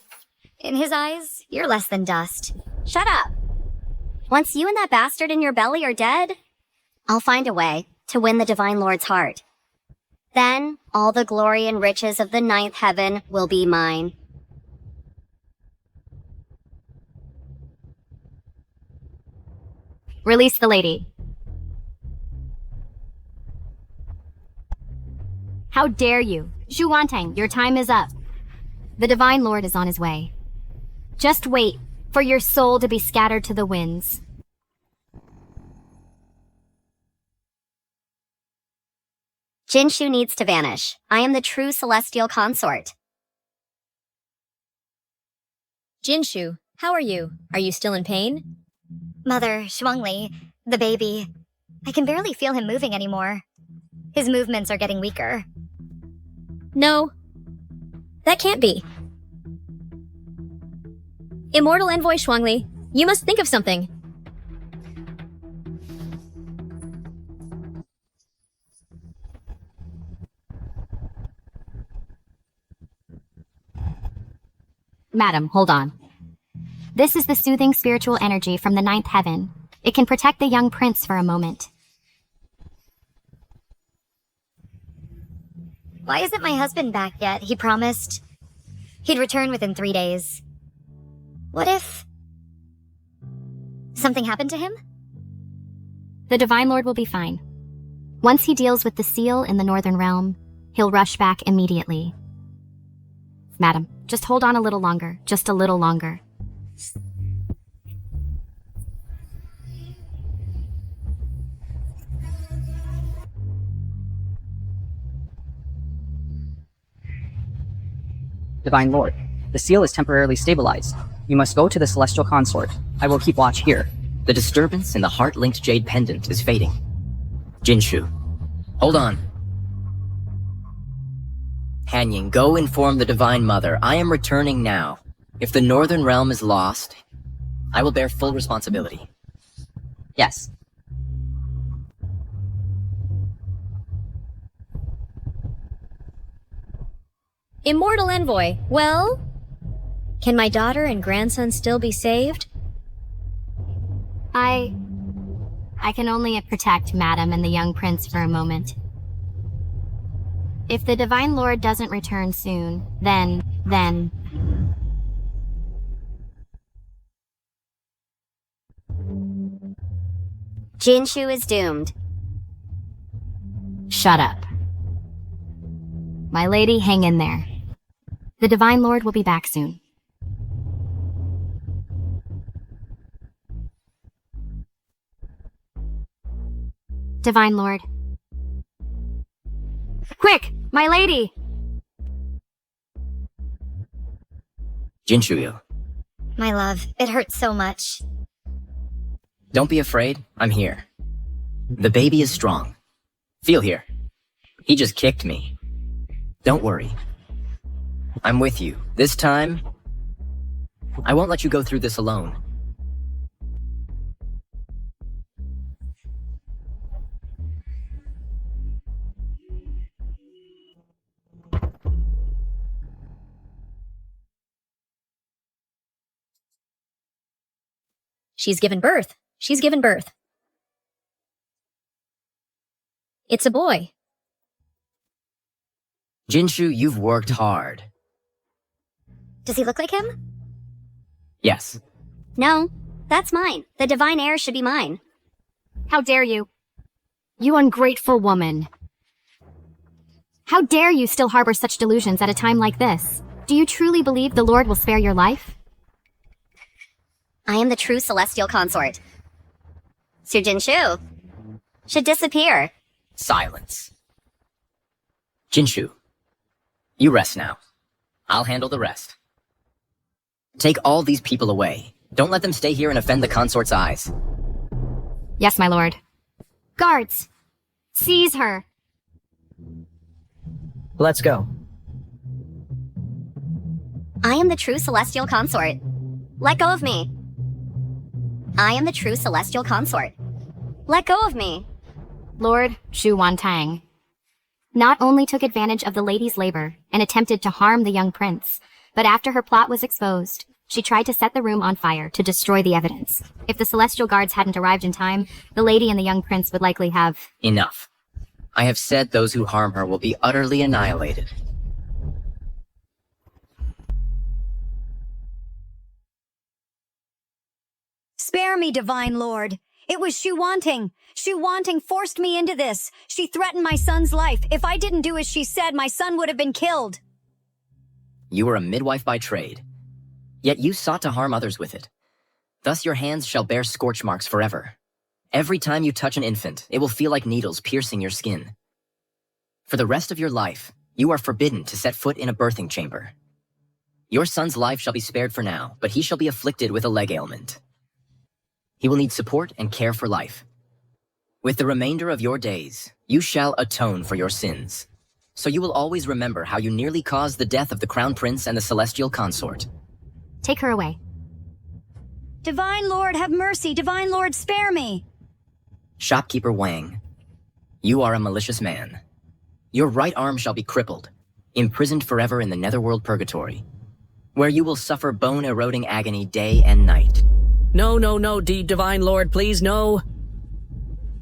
In his eyes, you're less than dust. Shut up. Once you and that bastard in your belly are dead, I'll find a way to win the Divine Lord's heart. Then, all the glory and riches of the ninth heaven will be mine. Release the lady. How dare you? Xuantang, your time is up. The Divine Lord is on his way. Just wait for your soul to be scattered to the winds. Jinshu needs to vanish. I am the true celestial consort. Jinshu, how are you? Are you still in pain? Mother, Shuangli, the baby. I can barely feel him moving anymore. His movements are getting weaker. No. That can't be. Immortal Envoy Shuangli, you must think of something. Madam, hold on. This is the soothing spiritual energy from the ninth heaven. It can protect the young prince for a moment. Why isn't my husband back yet? He promised he'd return within 3 days. What if something happened to him? The Divine Lord will be fine. Once he deals with the seal in the Northern Realm, he'll rush back immediately. Madam, just hold on a little longer. Just a little longer. Divine Lord, the seal is temporarily stabilized. You must go to the Celestial Consort. I will keep watch here. The disturbance in the heart-linked jade pendant is fading. Jinshu, hold on. Hanying, go inform the Divine Mother. I am returning now. If the Northern Realm is lost, I will bear full responsibility. Yes. Immortal Envoy, well? Can my daughter and grandson still be saved? I can only protect Madam and the young prince for a moment. If the Divine Lord doesn't return soon, then... Jinshu is doomed. Shut up. My lady, hang in there. The Divine Lord will be back soon. Divine Lord. Quick! My lady! Jinshuyo. My love, it hurts so much. Don't be afraid, I'm here. The baby is strong. Feel here. He just kicked me. Don't worry. I'm with you. This time, I won't let you go through this alone. She's given birth. She's given birth. It's a boy. Jinshu, you've worked hard. Does he look like him? Yes. No, that's mine. The divine heir should be mine. How dare you? You ungrateful woman. How dare you still harbor such delusions at a time like this? Do you truly believe the Lord will spare your life? I am the true celestial consort. Su Jinshu should disappear. Silence. Jinshu, you rest now. I'll handle the rest. Take all these people away. Don't let them stay here and offend the consort's eyes. Yes, my lord. Guards! Seize her! Let's go. I am the true celestial consort. Let go of me. I am the true celestial consort. Let go of me. Lord Shu Wantang not only took advantage of the lady's labor and attempted to harm the young prince, but after her plot was exposed, she tried to set the room on fire to destroy the evidence. If the celestial guards hadn't arrived in time, the lady and the young prince would likely have... Enough. I have said those who harm her will be utterly annihilated. Spare me, Divine Lord. It was Shu Wanting. Shu Wanting forced me into this. She threatened my son's life. If I didn't do as she said, my son would have been killed. You were a midwife by trade, yet you sought to harm others with it. Thus your hands shall bear scorch marks forever. Every time you touch an infant, it will feel like needles piercing your skin. For the rest of your life, you are forbidden to set foot in a birthing chamber. Your son's life shall be spared for now, but he shall be afflicted with a leg ailment. He will need support and care for life. With the remainder of your days, you shall atone for your sins. So you will always remember how you nearly caused the death of the Crown Prince and the Celestial Consort. Take her away. Divine Lord, have mercy. Divine Lord, spare me. Shopkeeper Wang, you are a malicious man. Your right arm shall be crippled, imprisoned forever in the netherworld purgatory, where you will suffer bone-eroding agony day and night. No, Divine Lord, please, no.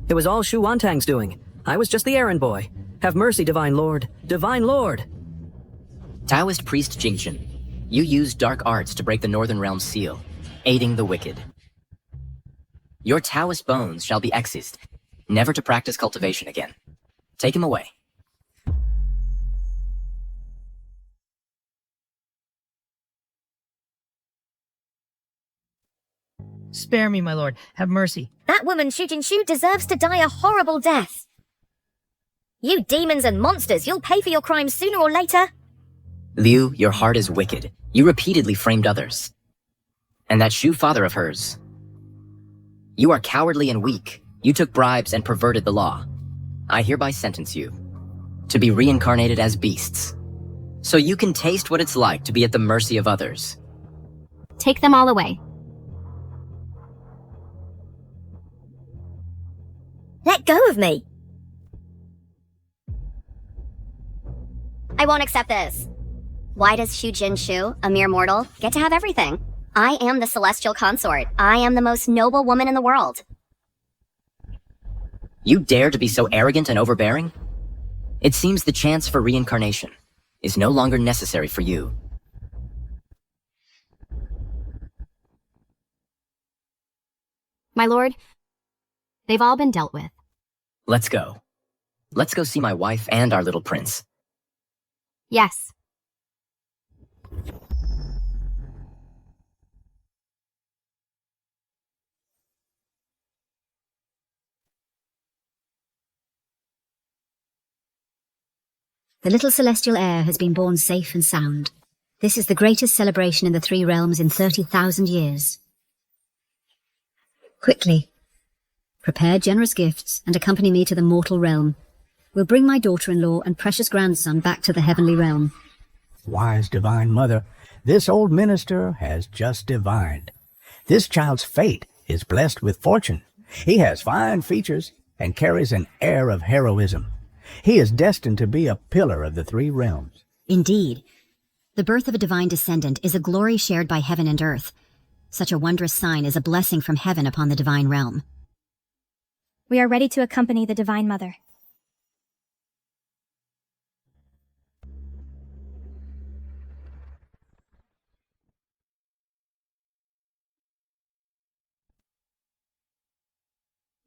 It was all Shu Wantang's doing. I was just the errand boy. Have mercy, Divine Lord. Divine Lord! Taoist priest Jingchen, you used dark arts to break the Northern Realm's seal, aiding the wicked. Your Taoist bones shall be excised, never to practice cultivation again. Take him away. Spare me, my lord. Have mercy. That woman, Shu Jinshu, deserves to die a horrible death. You demons and monsters, you'll pay for your crimes sooner or later. Liu, your heart is wicked. You repeatedly framed others. And that Shu father of hers. You are cowardly and weak. You took bribes and perverted the law. I hereby sentence you to be reincarnated as beasts, so you can taste what it's like to be at the mercy of others. Take them all away. Let go of me. I won't accept this. Why does Shu Jinshu, a mere mortal, get to have everything? I am the celestial consort. I am the most noble woman in the world. You dare to be so arrogant and overbearing? It seems the chance for reincarnation is no longer necessary for you. My lord, they've all been dealt with. Let's go. Let's go see my wife and our little prince. Yes. The little celestial heir has been born safe and sound. This is the greatest celebration in the Three Realms in 30,000 years. Quickly, prepare generous gifts and accompany me to the mortal realm. We'll bring my daughter-in-law and precious grandson back to the heavenly realm. Wise Divine Mother, this old minister has just divined. This child's fate is blessed with fortune. He has fine features and carries an air of heroism. He is destined to be a pillar of the Three Realms. Indeed. The birth of a divine descendant is a glory shared by heaven and earth. Such a wondrous sign is a blessing from heaven upon the divine realm. We are ready to accompany the Divine Mother.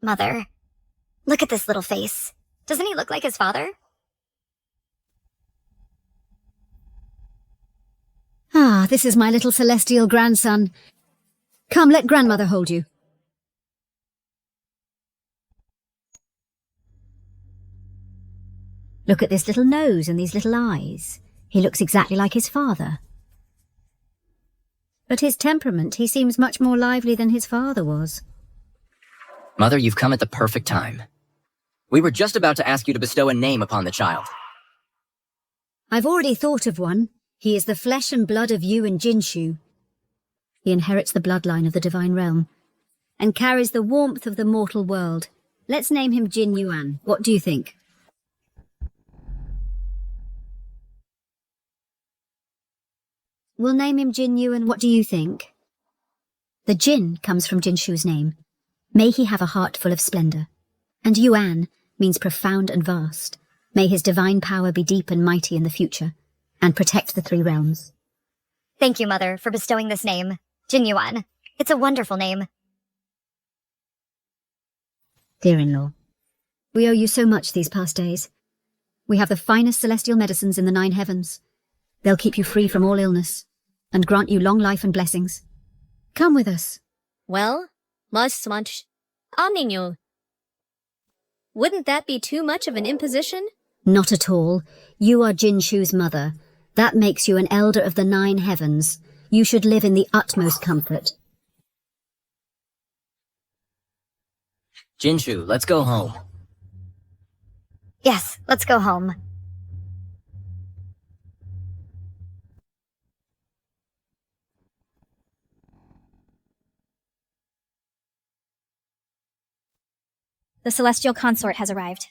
Mother, look at this little face. Doesn't he look like his father? Ah, this is my little celestial grandson. Come, let grandmother hold you. Look at this little nose and these little eyes. He looks exactly like his father. But his temperament, he seems much more lively than his father was. Mother, you've come at the perfect time. We were just about to ask you to bestow a name upon the child. I've already thought of one. He is the flesh and blood of you and Jinshu. He inherits the bloodline of the divine realm and carries the warmth of the mortal world. Let's name him Jin Yuan. What do you think? We'll name him Jin Yuan. What do you think? The Jin comes from Jinshu's name. May he have a heart full of splendor. And Yuan means profound and vast. May his divine power be deep and mighty in the future, and protect the Three Realms. Thank you, Mother, for bestowing this name. Jin Yuan. It's a wonderful name. Dear-in-law, we owe you so much these past days. We have the finest celestial medicines in the 9 heavens. They'll keep you free from all illness, and grant you long life and blessings. Come with us. Well, much. Omninyo. Wouldn't that be too much of an imposition? Not at all. You are Jinshu's mother. That makes you an elder of the 9 heavens. You should live in the utmost comfort. Jinshu, let's go home. Yes, let's go home. The celestial consort has arrived.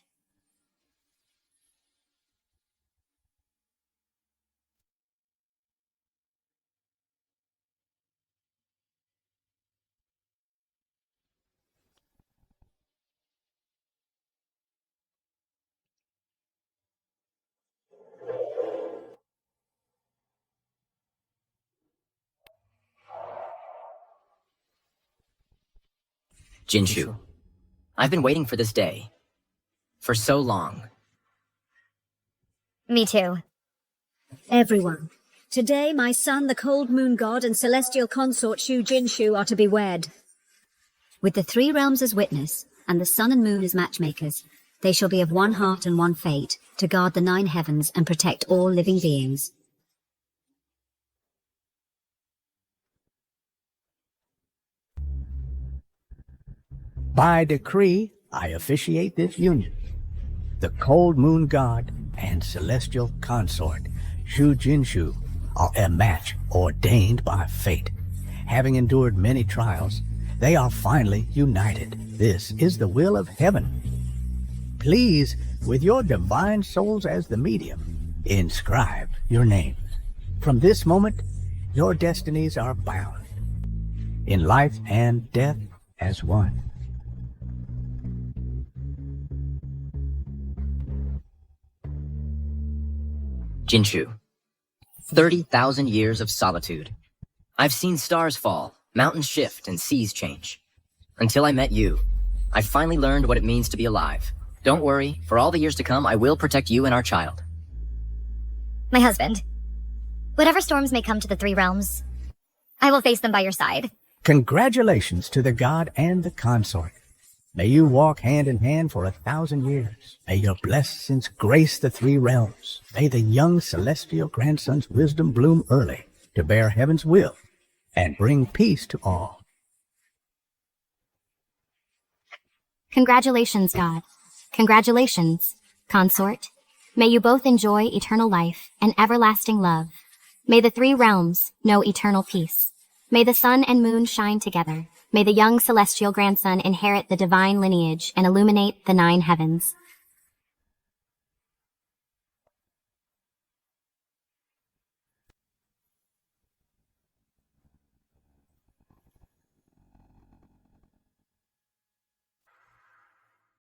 Jinshu, I've been waiting for this day. For so long. Me too. Everyone, today my son, the cold moon god, and celestial consort Shu Jinshu are to be wed. With the 3 realms as witness, and the sun and moon as matchmakers, they shall be of one heart and one fate, to guard the 9 heavens and protect all living beings. By decree, I officiate this union. The cold moon god and celestial consort, Shu Jinshu, are a match ordained by fate. Having endured many trials, they are finally united. This is the will of heaven. Please, with your divine souls as the medium, inscribe your names. From this moment, your destinies are bound, in life and death as one. Jinshu, 30,000 years of solitude. I've seen stars fall, mountains shift, and seas change. Until I met you, I finally learned what it means to be alive. Don't worry, for all the years to come, I will protect you and our child. My husband. Whatever storms may come to the 3 realms, I will face them by your side. Congratulations to the god and the consort. May you walk hand in hand for 1,000 years. May your blessings grace the 3 realms. May the young celestial grandson's wisdom bloom early to bear heaven's will and bring peace to all. Congratulations, God. Congratulations, consort. May you both enjoy eternal life and everlasting love. May the 3 realms know eternal peace. May the sun and moon shine together. May the young celestial grandson inherit the divine lineage and illuminate the 9 heavens.